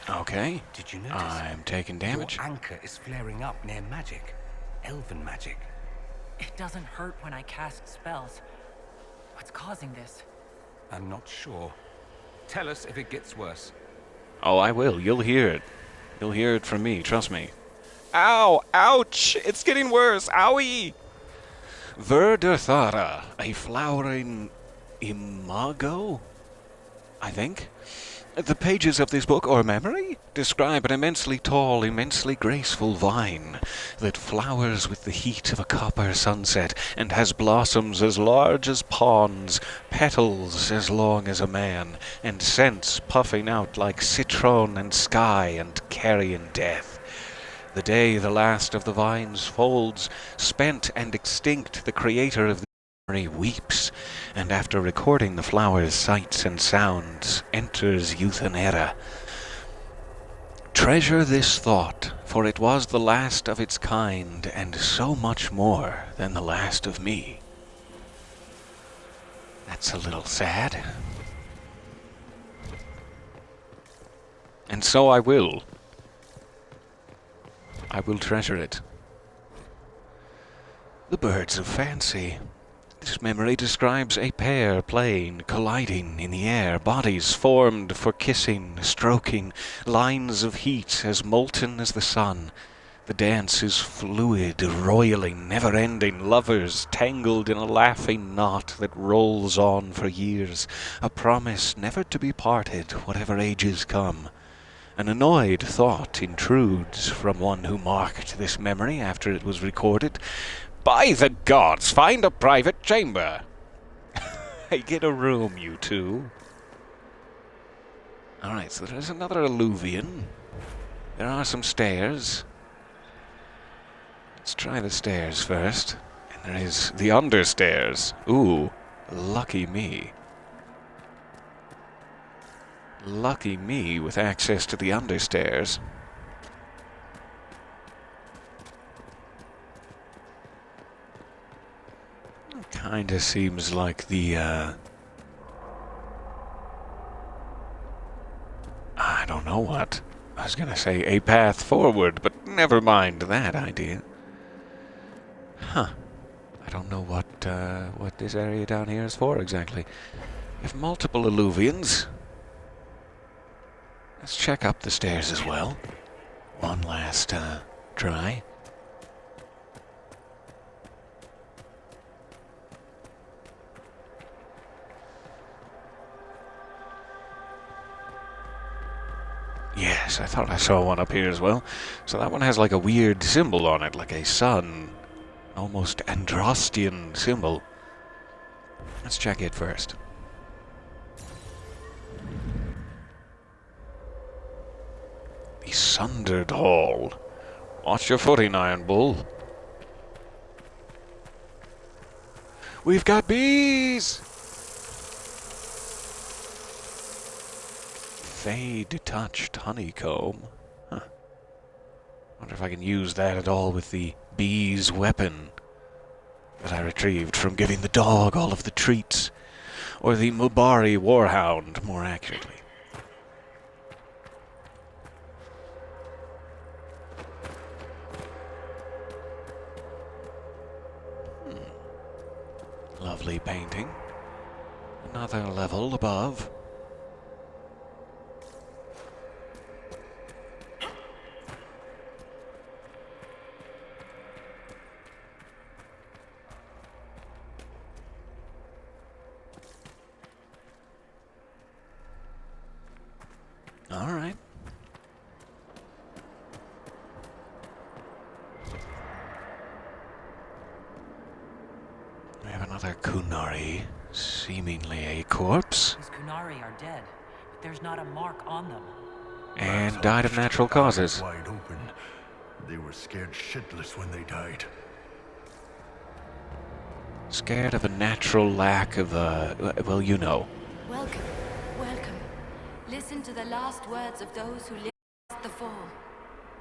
Okay. Did you notice? I'm taking damage. Your anchor is flaring up near magic. Elven magic. It doesn't hurt when I cast spells. What's causing this? I'm not sure. Tell us if it gets worse. Oh, I will. You'll hear it. You'll hear it from me, trust me. Ow! Ouch! It's getting worse! Owie! Verderthara, a flowering imago? I think. The pages of this book, or memory, describe an immensely tall, immensely graceful vine that flowers with the heat of a copper sunset and has blossoms as large as ponds, petals as long as a man, and scents puffing out like citron and sky and carrion death. The day the last of the vine's folds, spent and extinct, the creator of the memory weeps, and after recording the flower's sights and sounds, enters Euthenera. Treasure this thought, for it was the last of its kind, and so much more than the last of me. That's a little sad. And so I will. I will treasure it. The birds of fancy. This memory describes a pair playing, colliding in the air, bodies formed for kissing, stroking, lines of heat as molten as the sun. The dance is fluid, roiling, never-ending, lovers tangled in a laughing knot that rolls on for years, a promise never to be parted, whatever ages come. An annoyed thought intrudes from one who marked this memory after it was recorded. By the gods, find a private chamber! Hey, get a room, you two. Alright, so there's another Eluvian. There are some stairs. Let's try the stairs first. And there is the Understairs. Ooh, lucky me. Lucky me with access to the Understairs. Kinda seems like the, I don't know what. I was gonna say a path forward, but never mind that idea. Huh. I don't know what this area down here is for exactly. We have multiple Eluvians. Let's check up the stairs as well. One last, try. Yes, I thought I saw one up here as well. So that one has like a weird symbol on it, like a sun. Almost Androstian symbol. Let's check it first. sundered hall. Watch your footing, Iron Bull. We've got bees! Fade-touched honeycomb. Huh. Wonder if I can use that at all with the bee's weapon that I retrieved from giving the dog all of the treats. Or the Mubari warhound, more accurately. Lovely painting. Another level above. All right. We have another Kunari, seemingly a corpse. These Kunari are dead, but there's not a mark on them. And died of natural causes. Wide open. They were scared shitless when they died. Scared of a natural lack of, well, you know. Welcome, welcome. Listen to the last words of those who lived past the fall.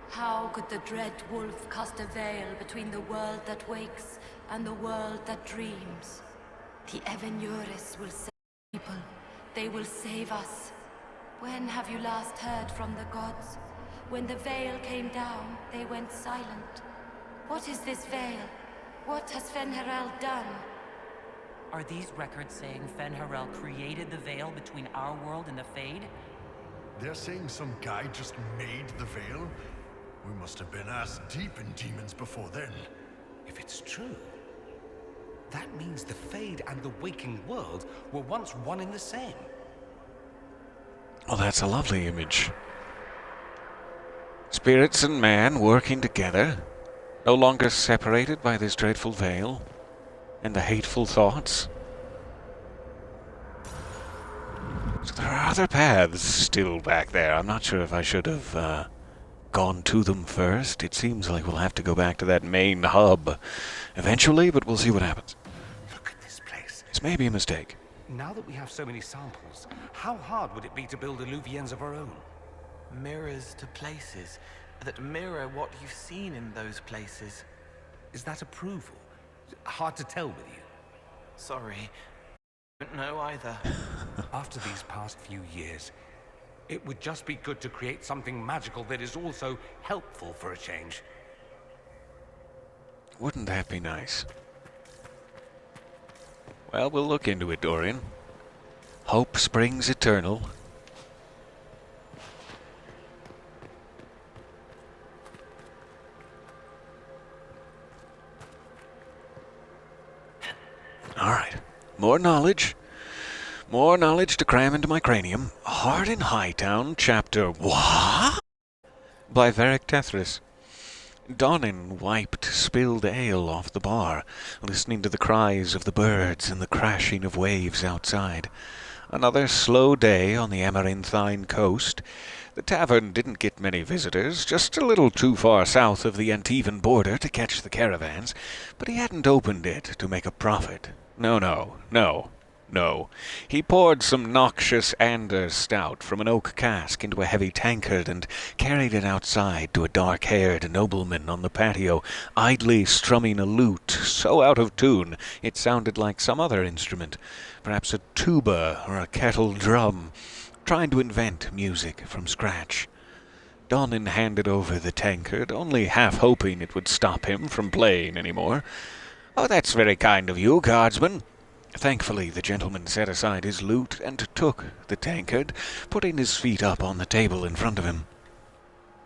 How could the dread wolf cast a veil between the world that wakes and the world that dreams? The Evenuris will save people. They will save us. When have you last heard from the gods? When the veil came down, they went silent. What is this veil? What has Fen'Harel done? Are these records saying Fen'Harel created the veil between our world and the Fade? They're saying some guy just made the veil? We must have been ass deep in demons before then. If it's true, that means the Fade and the waking world were once one and the same. Well, that's a lovely image. Spirits and man working together, no longer separated by this dreadful veil and the hateful thoughts. So there are other paths still back there. I'm not sure if I should have gone to them first. It seems like we'll have to go back to that main hub eventually, but we'll see what happens. Look at this place. This may be a mistake. Now that we have so many samples, how hard would it be to build Eluvians of our own? Mirrors to places that mirror what you've seen in those places. Is that approval? Hard to tell with you. Sorry. Don't know either. After these past few years, it would just be good to create something magical that is also helpful for a change. Wouldn't that be nice? Well, we'll look into it, Dorian. Hope springs eternal. Alright. More knowledge. More knowledge to cram into my cranium. Hard in Hightown, Chapter... What? By Varric Tethris. Donnan wiped spilled ale off the bar, listening to the cries of the birds and the crashing of waves outside. Another slow day on the Amaranthine coast. The tavern didn't get many visitors, just a little too far south of the Antivan border to catch the caravans, but he hadn't opened it to make a profit. No. He poured some noxious Anders stout from an oak cask into a heavy tankard and carried it outside to a dark-haired nobleman on the patio, idly strumming a lute so out of tune it sounded like some other instrument, perhaps a tuba or a kettle drum, trying to invent music from scratch. Donnan handed over the tankard, only half hoping it would stop him from playing any more. "Oh, that's very kind of you, guardsman." Thankfully, the gentleman set aside his lute and took the tankard, putting his feet up on the table in front of him.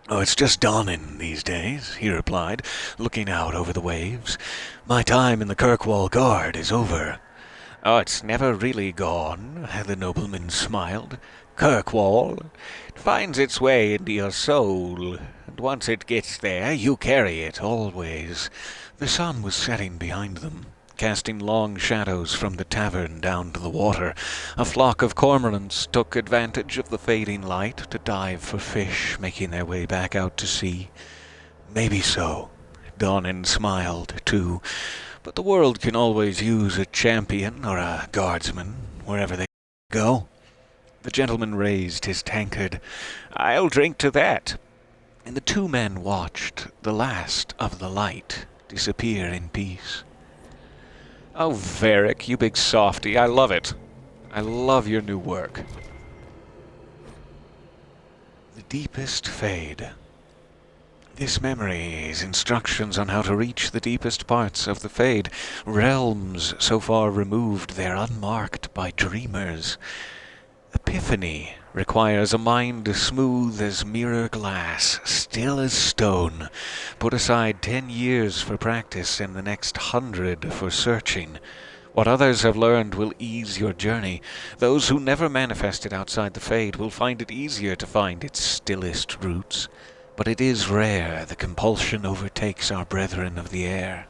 "Oh, it's just dawning these days," he replied, looking out over the waves. "My time in the Kirkwall Guard is over." "Oh, it's never really gone," the nobleman smiled. "Kirkwall, it finds its way into your soul, and once it gets there, you carry it always." The sun was setting behind them. casting long shadows from the tavern down to the water. A flock of cormorants took advantage of the fading light to dive for fish, making their way back out to sea. Maybe so. Donan smiled, too. But the world can always use a champion or a guardsman, wherever they go. The gentleman raised his tankard. "I'll drink to that." And the two men watched the last of the light disappear in peace. "Oh, Varric, you big softy, I love it. I love your new work." The deepest fade. This memory is instructions on how to reach the deepest parts of the Fade, realms so far removed they're unmarked by dreamers. Epiphany requires a mind smooth as mirror glass, still as stone. Put aside 10 years for practice and the next 100 for searching. What others have learned will ease your journey. Those who never manifested outside the Fade will find it easier to find its stillest roots. But it is rare the compulsion overtakes our brethren of the air.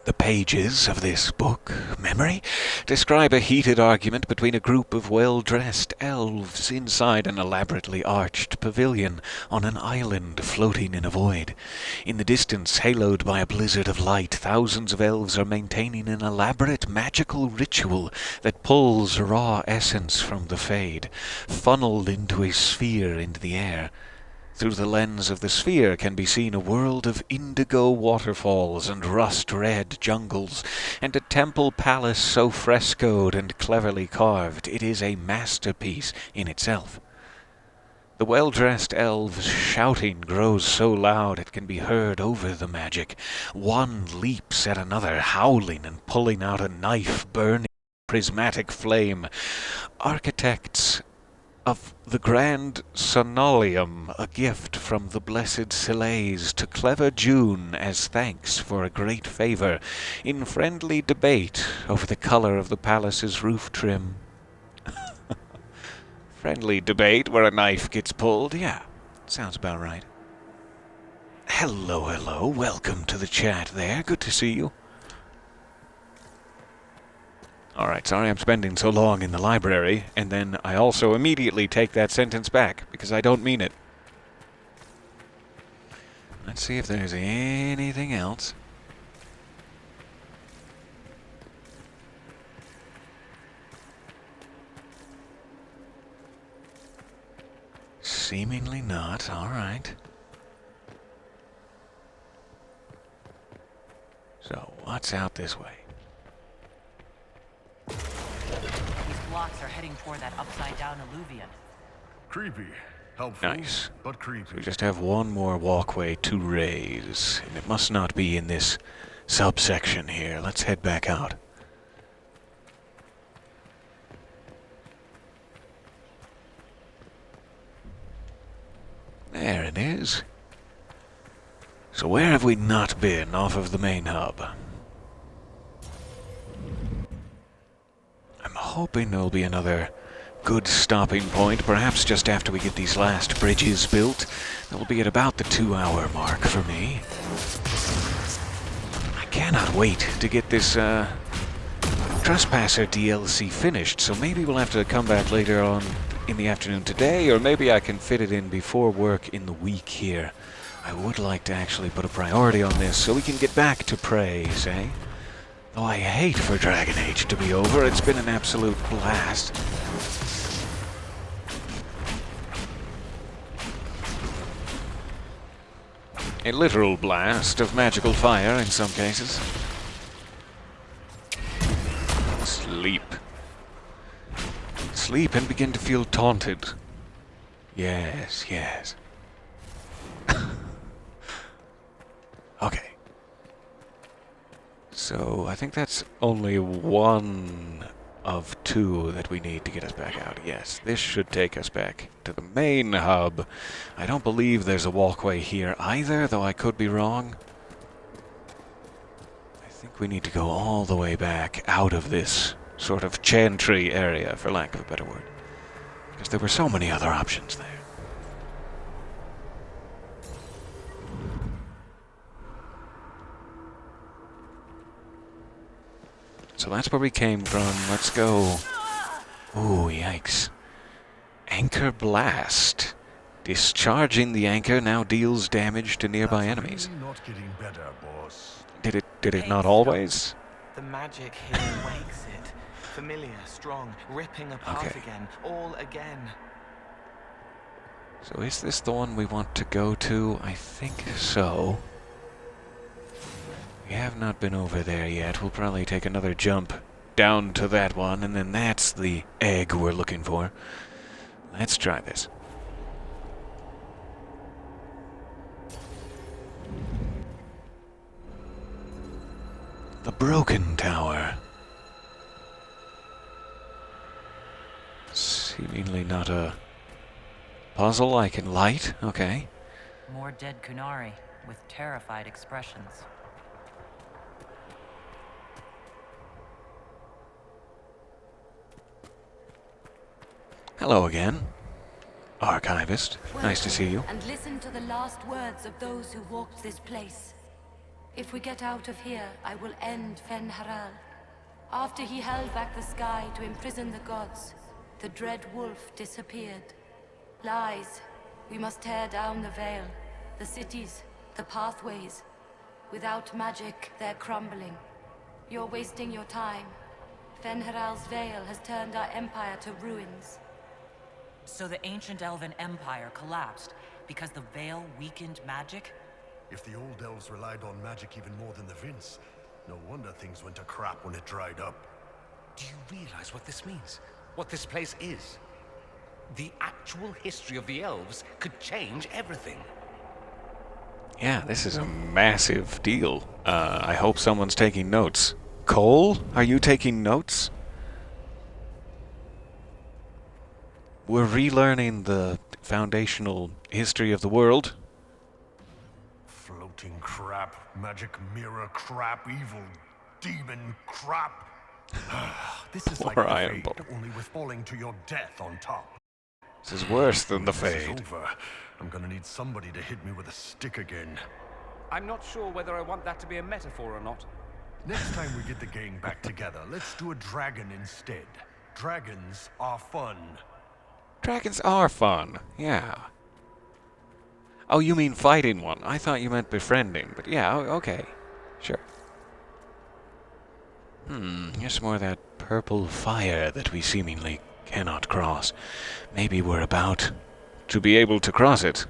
The pages of this book, Memory, describe a heated argument between a group of well-dressed elves inside an elaborately arched pavilion on an island floating in a void. In the distance, haloed by a blizzard of light, thousands of elves are maintaining an elaborate magical ritual that pulls raw essence from the Fade, funneled into a sphere into the air. Through the lens of the sphere can be seen a world of indigo waterfalls and rust-red jungles, and a temple palace so frescoed and cleverly carved it is a masterpiece in itself. The well-dressed elves' shouting grows so loud it can be heard over the magic. One leaps at another, howling and pulling out a knife burning prismatic flame. Architects of the Grand Sonolium, a gift from the blessed Silays to clever June as thanks for a great favor, in friendly debate over the color of the palace's roof trim. Friendly debate where a knife gets pulled? Yeah, sounds about right. Hello, welcome to the chat there, good to see you. Alright, sorry I'm spending so long in the library, and then I also immediately take that sentence back, because I don't mean it. Let's see if there's anything else. Seemingly not, alright. So, what's out this way? These blocks are heading toward that upside-down Eluvian. Creepy. Helpful, Nice. but creepy. So we just have one more walkway to raise, and it must not be in this subsection here. Let's head back out. There it is. So where have we not been off of the main hub? I'm hoping there'll be another good stopping point, perhaps just after we get these last bridges built. That'll be at about the 2-hour mark for me. I cannot wait to get this Trespasser DLC finished, so maybe we'll have to come back later on in the afternoon today, or maybe I can fit it in before work in the week here. I would like to actually put a priority on this so we can get back to praise, eh? Though I hate for Dragon Age to be over, it's been an absolute blast. A literal blast of magical fire in some cases. Sleep. Sleep and begin to feel taunted. Yes, yes. Okay. So, I think that's only one of 2 that we need to get us back out. Yes, this should take us back to the main hub. I don't believe there's a walkway here either, though I could be wrong. I think we need to go all the way back out of this sort of chantry area, for lack of a better word. Because there were so many other options there. So that's where we came from. Let's go. Ooh, yikes. Anchor Blast. Discharging the anchor now deals damage to nearby enemies. Really not getting better, boss. Did it not always? The magic here wakes it. Familiar, strong, ripping apart again, all again. So is this the one we want to go to? I think so. We have not been over there yet. We'll probably take another jump down to that one, and then that's the egg we're looking for. Let's try this. The Broken Tower. Seemingly not a puzzle I can light. Okay. More dead Kunari with terrified expressions. Hello again, Archivist. Nice to see you. And listen to the last words of those who walked this place. If we get out of here, I will end Fen-Haral. After he held back the sky to imprison the gods, the dread wolf disappeared. Lies. We must tear down the veil, the cities, the pathways. Without magic, they're crumbling. You're wasting your time. Fen-Haral's veil has turned our empire to ruins. So the ancient elven empire collapsed because the veil weakened magic? If the old elves relied on magic even more than the Vince, no wonder things went to crap when it dried up. Do you realize what this means? What this place is? The actual history of the elves could change everything. Yeah, this is a massive deal. I hope someone's taking notes. Cole, are you taking notes? We're relearning the foundational history of the world. Floating crap, magic mirror crap, evil demon crap. This is like the Fade, only with falling to your death on top. This is worse than the This Fade. is over. I'm gonna need somebody to hit me with a stick again. I'm not sure whether I want that to be a metaphor or not. Next time we get the gang back together, let's do a dragon instead. Dragons are fun. Dragons are fun, yeah. Oh, you mean fighting one? I thought you meant befriending, but yeah, okay. Sure. Here's more of that purple fire that we seemingly cannot cross. Maybe we're about to be able to cross it.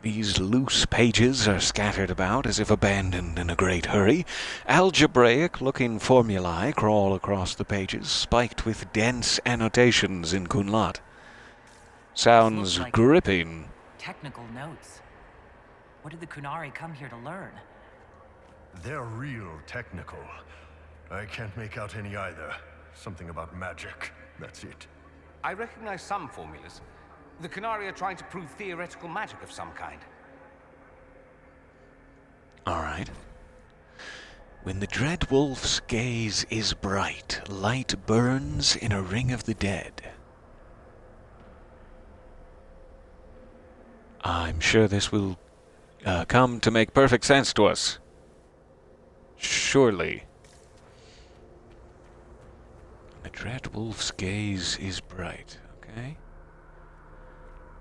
These loose pages are scattered about as if abandoned in a great hurry. Algebraic-looking formulae crawl across the pages, spiked with dense annotations in Kunlat. Sounds Like gripping. technical notes. What did the Kunari come here to learn? They're real technical. I can't make out any either. Something about magic. That's it. I recognize some formulas. The Kunari are trying to prove theoretical magic of some kind. All right. When the dread wolf's gaze is bright, light burns in a ring of the dead. I'm sure this will come to make perfect sense to us. Surely. The dread wolf's gaze is bright, okay?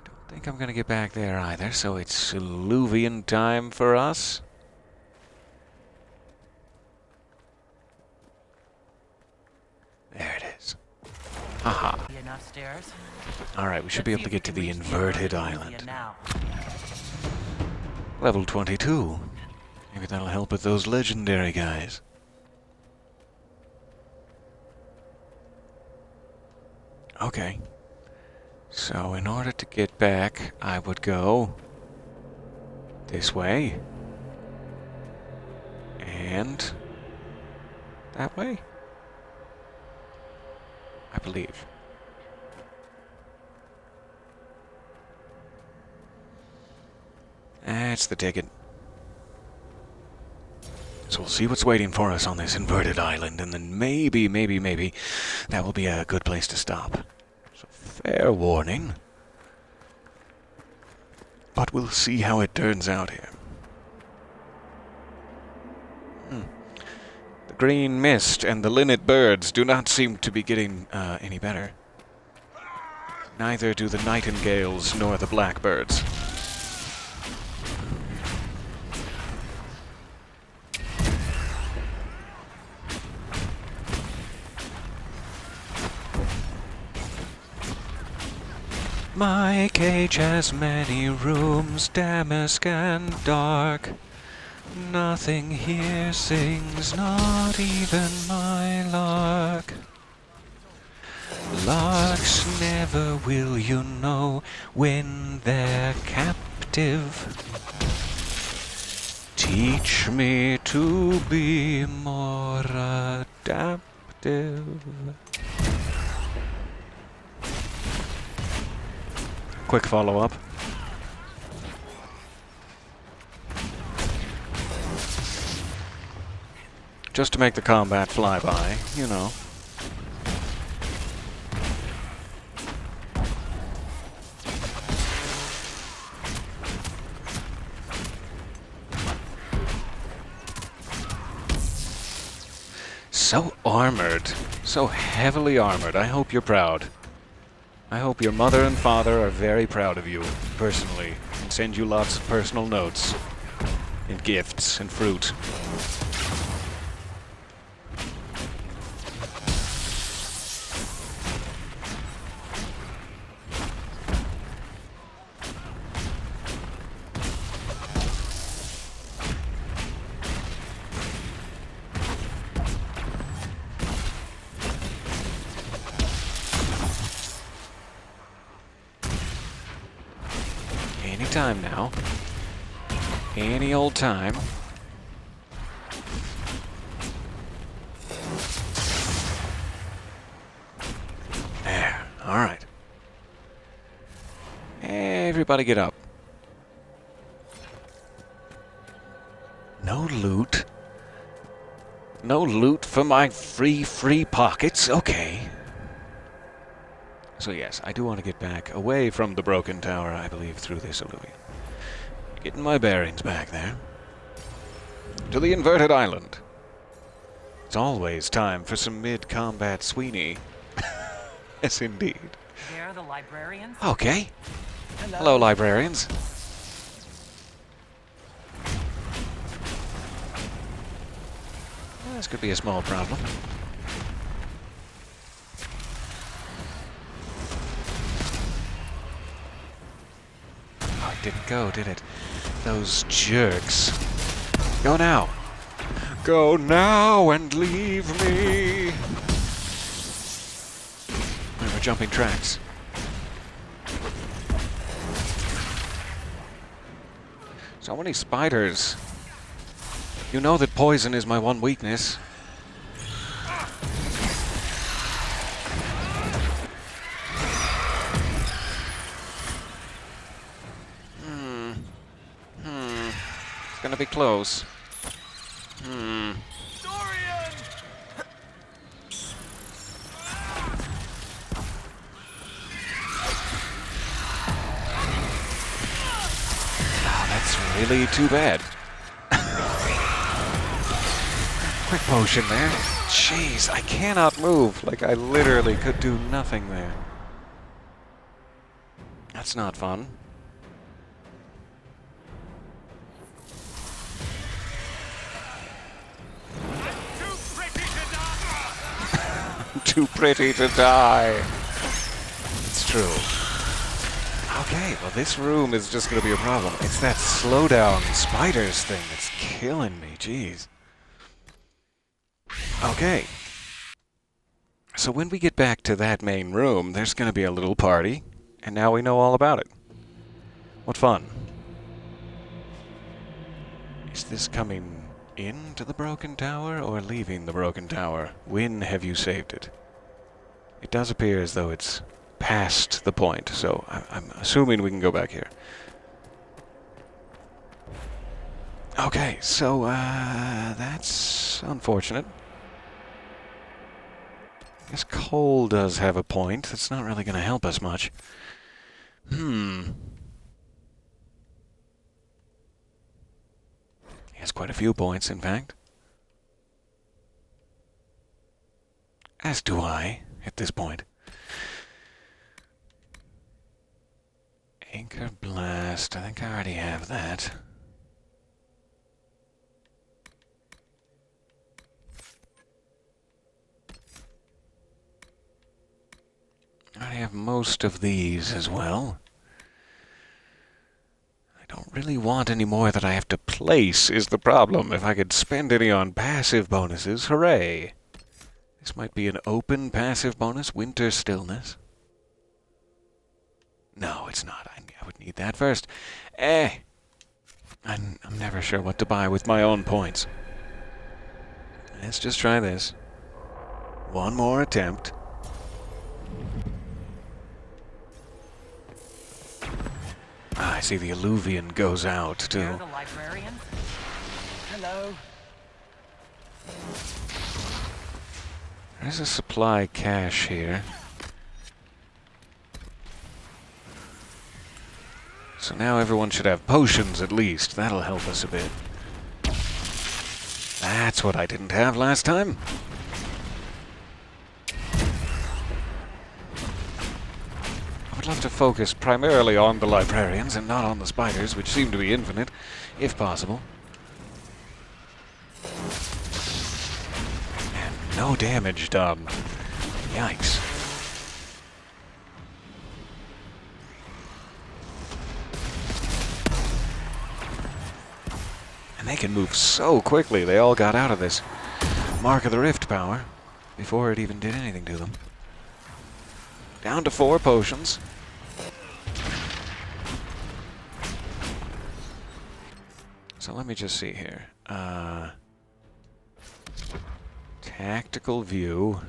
Don't think I'm gonna get back there either, so it's Eluvian time for us. There it is. Haha. Enough stairs? Alright, we should be able to get to the inverted island. Now. Level 22. Maybe that'll help with those legendary guys. Okay. So in order to get back, I would go this way. And that way? I believe. That's the ticket. So we'll see what's waiting for us on this inverted island, and then maybe that will be a good place to stop. So fair warning. But but we'll see how it turns out here. The green mist and the linnet birds do not seem to be getting any better. Neither do the nightingales nor the blackbirds. My cage has many rooms, damask and dark. Nothing here sings, not even my lark. Larks never will, you know, when they're captive. Teach me to be more adaptive. Quick follow-up. Just to make the combat fly by, you know. So armored. So heavily armored. I hope you're proud. I hope your mother and father are very proud of you, personally, and send you lots of personal notes, and gifts, and fruit. Time now. Any old time. There. All right. Everybody get up. No loot. No loot for my free pockets. Okay. So yes, I do want to get back away from the broken tower, I believe, through this Eluvian. Getting my bearings back there. To the inverted island. It's always time for some mid-combat Sweeney. Yes, indeed. They're the librarians? Okay. Hello, librarians. This could be a small problem. Didn't go, did it? Those jerks. Go now. Go now and leave me. We're jumping tracks. So many spiders. You know that poison is my one weakness. Gonna be close. Oh, that's really too bad. Quick potion there. Jeez, I cannot move. Like, I literally could do nothing there. That's not fun. Too pretty to die. It's true. Okay, well this room is just going to be a problem. It's that slowdown spiders thing that's killing me, jeez. Okay. So when we get back to that main room, there's going to be a little party, and now we know all about it. What fun. Is this coming into the broken tower or leaving the broken tower? When have you saved it? It does appear as though it's past the point, so I'm assuming we can go back here. Okay, so that's unfortunate. I guess coal does have a point. That's not really going to help us much. has quite a few points, in fact. As do I, at this point. Anchor Blast, I think I already have that. I already have most of these as well. I don't really want any more that I have to place, is the problem. If I could spend any on passive bonuses, hooray! This might be an open passive bonus, Winter Stillness. No, it's not. I would need that first. I'm never sure what to buy with my own points. Let's just try this. One more attempt. I see the Eluvian goes out, too. You're the librarian? Hello. There's a supply cache here. So now everyone should have potions at least. That'll help us a bit. That's what I didn't have last time. I would love to focus primarily on the librarians and not on the spiders, which seem to be infinite, if possible. And no damage done. Yikes. And they can move so quickly. They all got out of this Mark of the Rift power before it even did anything to them. Down to 4 potions. So let me just see here. Tactical view.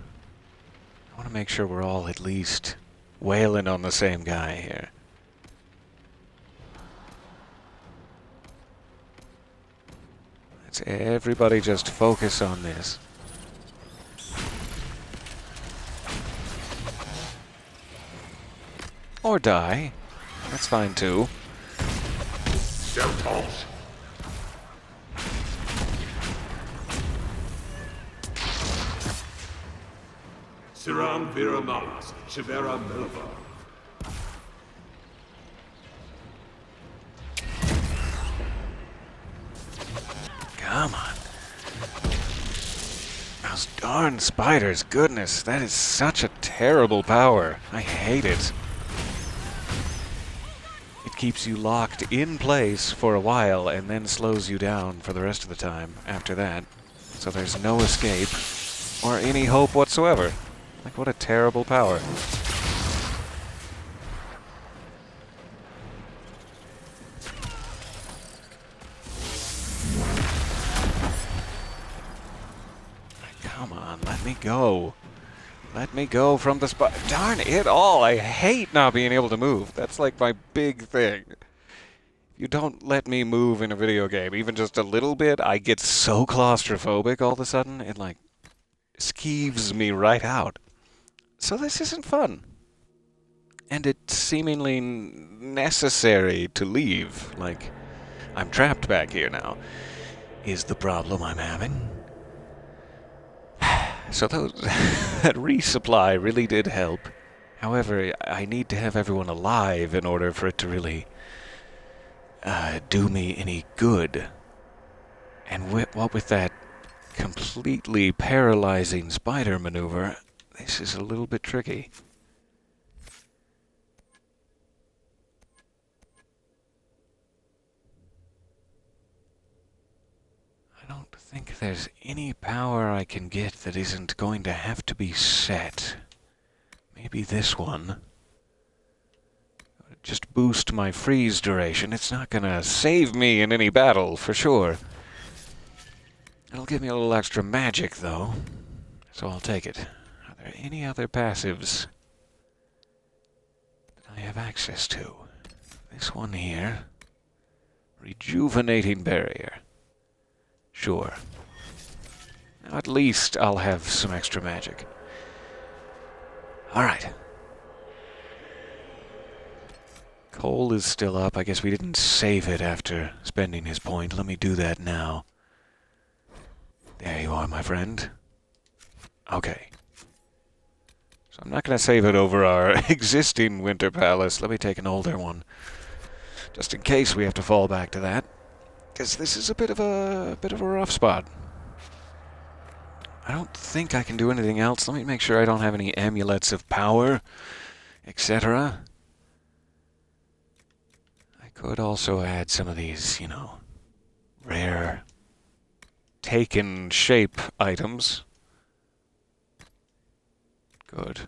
I want to make sure we're all at least wailing on the same guy here. Let's everybody just focus on this. Or die. That's fine too. Siram Viramalas, Shivera Milva. Come on. Those darn spiders, goodness, that is such a terrible power. I hate it. It keeps you locked in place for a while and then slows you down for the rest of the time after that. So there's no escape or any hope whatsoever. Like, what a terrible power. Come on, let me go. Let me go from the spot. Darn it all, I hate not being able to move. That's like my big thing. You don't let me move in a video game, even just a little bit, I get so claustrophobic all of a sudden, it like skeeves me right out. So this isn't fun. And it's seemingly necessary to leave. Like, I'm trapped back here now, is the problem I'm having. So that resupply really did help. However, I need to have everyone alive in order for it to really do me any good. And what with that completely paralyzing spider maneuver, this is a little bit tricky. I don't think there's any power I can get that isn't going to have to be set. Maybe this one. Just boost my freeze duration. It's not gonna save me in any battle, for sure. It'll give me a little extra magic, though. So I'll take it. Are there any other passives that I have access to? This one here. Rejuvenating Barrier. Sure. Now at least I'll have some extra magic. Alright. Cole is still up. I guess we didn't save it after spending his point. Let me do that now. There you are, my friend. Okay. So I'm not going to save it over our existing Winter Palace. Let me take an older one. Just in case we have to fall back to that. Because this is a bit of a rough spot. I don't think I can do anything else. Let me make sure I don't have any amulets of power, etc. I could also add some of these, you know, rare taken shape items. Good.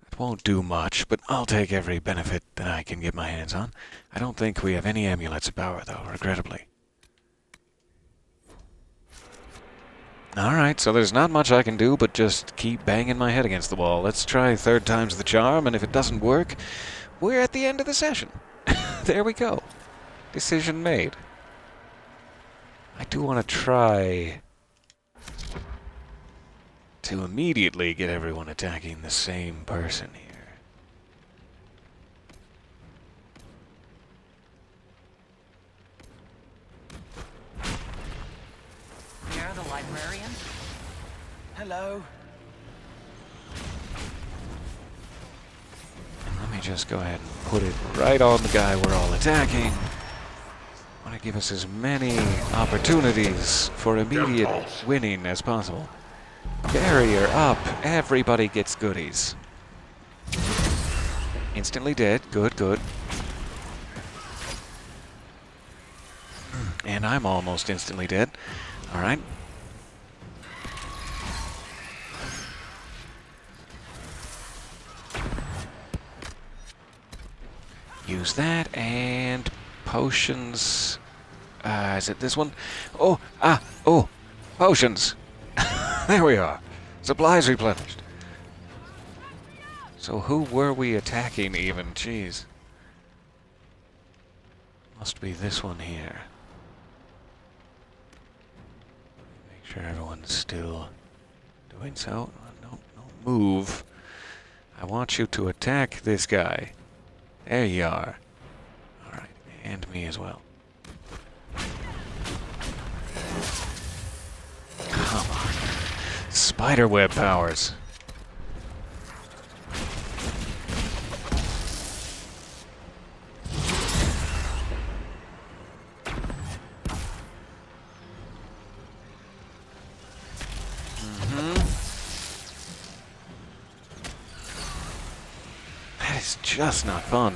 That won't do much, but I'll take every benefit that I can get my hands on. I don't think we have any amulets of power, though, regrettably. Alright, so there's not much I can do but just keep banging my head against the wall. Let's try third time's the charm, and if it doesn't work, we're at the end of the session. There we go. Decision made. I do want to try to immediately get everyone attacking the same person here. You're the librarian? Hello. Let me just go ahead and put it right on the guy we're all attacking. I want to give us as many opportunities for immediate winning as possible. Barrier up. Everybody gets goodies. Instantly dead. Good, good. And I'm almost instantly dead. Alright. Use that, and potions. Is it this one? Oh, potions. There we are. Supplies replenished. So who were we attacking even? Jeez. Must be this one here. Make sure everyone's still doing so. No move. I want you to attack this guy. There you are. Alright, and me as well. Come on. Spiderweb powers. That is just not fun.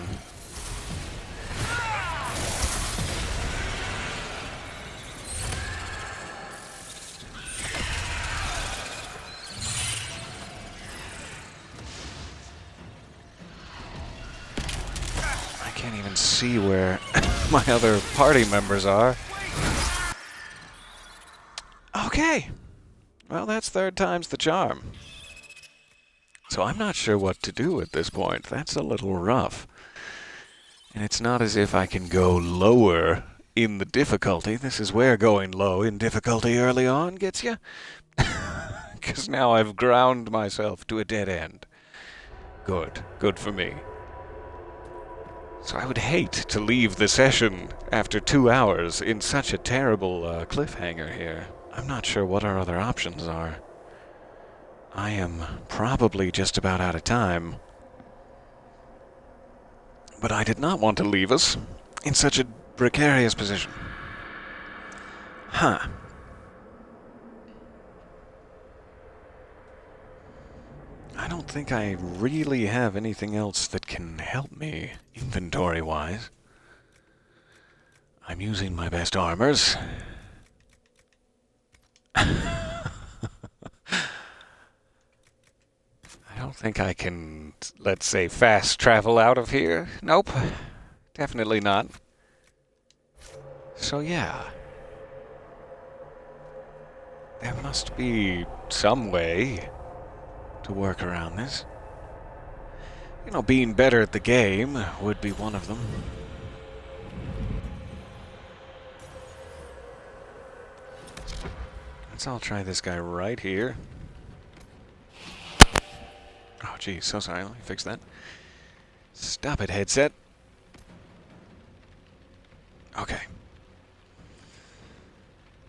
I can't even see where my other party members are. Okay. Well, that's third time's the charm. So I'm not sure what to do at this point. That's a little rough. And it's not as if I can go lower in the difficulty. This is where going low in difficulty early on gets you. Because now I've ground myself to a dead end. Good. Good for me. So I would hate to leave the session after 2 hours in such a terrible cliffhanger here. I'm not sure what our other options are. I am probably just about out of time. But I did not want to leave us in such a precarious position. Huh. I don't think I really have anything else that can help me inventory-wise. I'm using my best armors. I don't think I can, let's say, fast travel out of here. Nope. Definitely not. So yeah. There must be some way to work around this. You know, being better at the game would be one of them. Let's all try this guy right here. Oh, geez, so sorry. Let me fix that. Stop it, headset. Okay.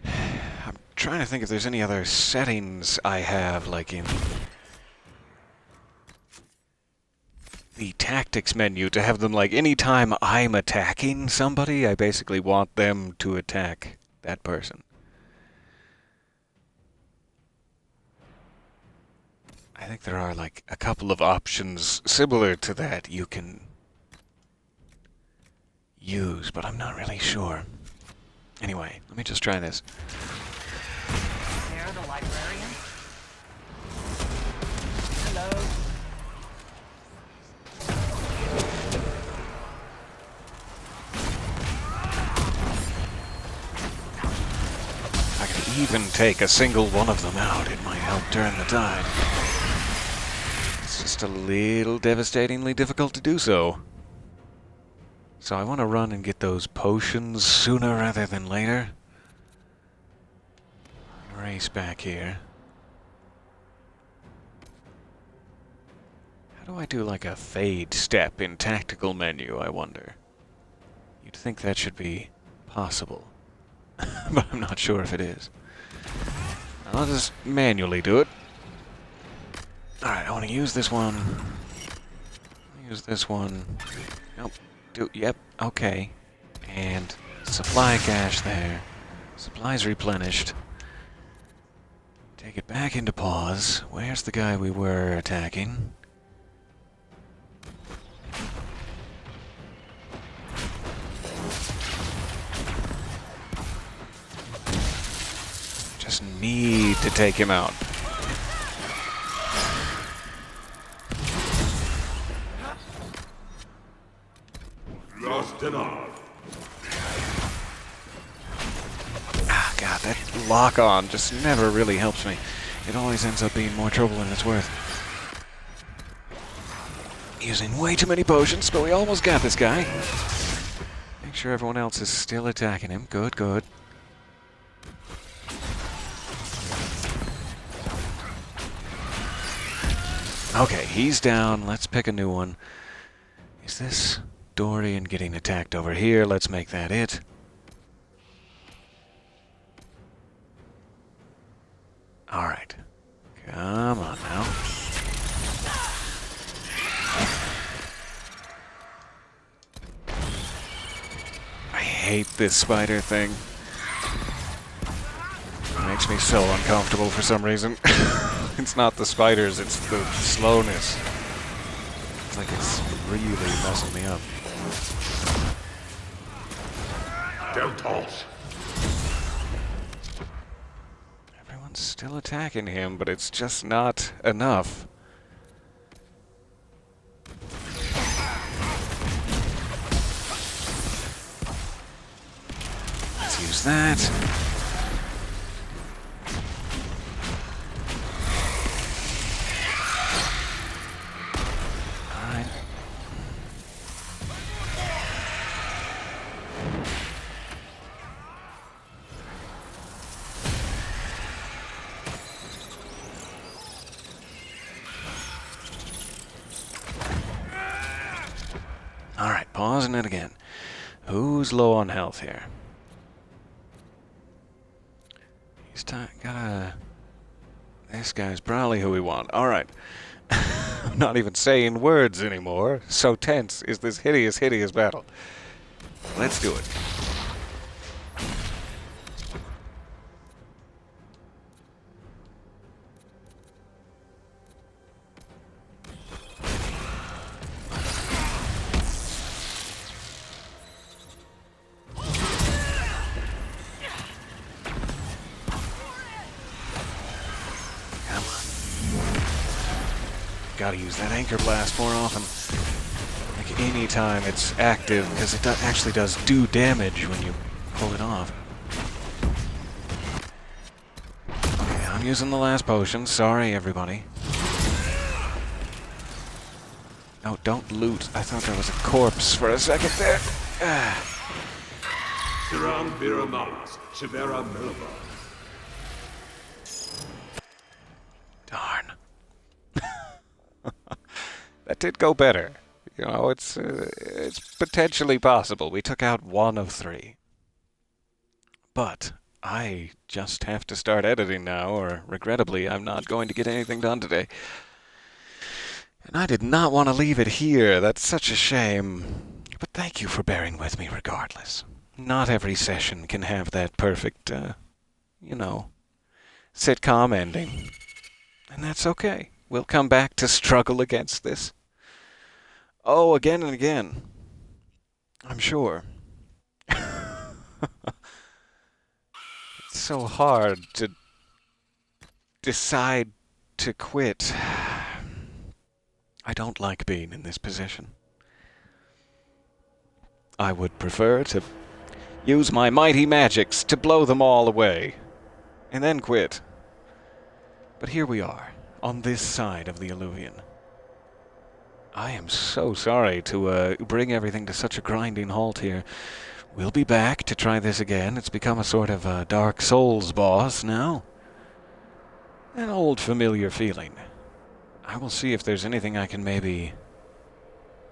I'm trying to think if there's any other settings I have, like in the tactics menu, to have them like anytime I'm attacking somebody, I basically want them to attack that person. I think there are like a couple of options similar to that you can use, but I'm not really sure. Anyway, let me just try this. There, the librarian? Hello? If I could even take a single one of them out, it might help turn the tide. It's just a little devastatingly difficult to do so. So I want to run and get those potions sooner rather than later. Race back here. How do I do like a fade step in tactical menu, I wonder? You'd think that should be possible. But I'm not sure if it is. I'll just manually do it. Alright, I want to use this one. Use this one. Nope. Yep, okay. And supply cache there. Supplies replenished. Take it back into pause. Where's the guy we were attacking? Just need to take him out. Ah, God, that lock-on just never really helps me. It always ends up being more trouble than it's worth. Using way too many potions, but we almost got this guy. Make sure everyone else is still attacking him. Good, good. Okay, he's down. Let's pick a new one. Is this Dorian getting attacked over here? Let's make that it. Alright. Come on now. I hate this spider thing. It makes me so uncomfortable for some reason. It's not the spiders, it's the slowness. It's like it's really messing me up. Don't toss. Everyone's still attacking him, but it's just not enough. Let's use that. Alright, pausing it again. Who's low on health here? He's gotta... This guy's probably who we want. Alright. I'm not even saying words anymore. So tense is this hideous, hideous battle. Let's do it. Gotta use that anchor blast more often. Like any time it's active, because it actually does do damage when you pull it off. Okay, I'm using the last potion. Sorry, everybody. No, don't loot. I thought there was a corpse for a second there. Siram Viramalas, Shivera Melova. Darn. That did go better. You know, it's potentially possible. We took out 1 of 3. But I just have to start editing now, or regrettably, I'm not going to get anything done today. And I did not want to leave it here. That's such a shame. But thank you for bearing with me regardless. Not every session can have that perfect, you know, sitcom ending. And that's okay. We'll come back to struggle against this. Oh, again and again. I'm sure. It's so hard to decide to quit. I don't like being in this position. I would prefer to use my mighty magics to blow them all away, and then quit. But here we are, on this side of the Eluvian. I am so sorry to bring everything to such a grinding halt here. We'll be back to try this again. It's become a sort of Dark Souls boss now. An old familiar feeling. I will see if there's anything I can maybe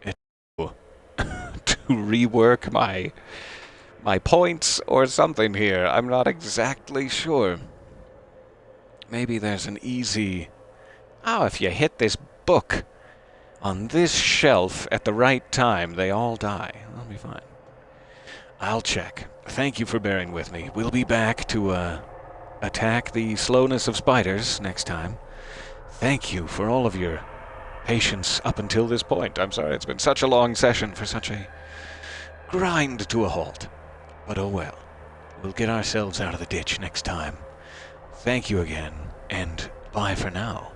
to rework my points or something here. I'm not exactly sure. Maybe there's an easy... Oh, if you hit this book on this shelf at the right time, they all die. That'll be fine. I'll check. Thank you for bearing with me. We'll be back to attack the slowness of spiders next time. Thank you for all of your patience up until this point. I'm sorry it's been such a long session for such a grind to a halt. But oh well. We'll get ourselves out of the ditch next time. Thank you again, and bye for now.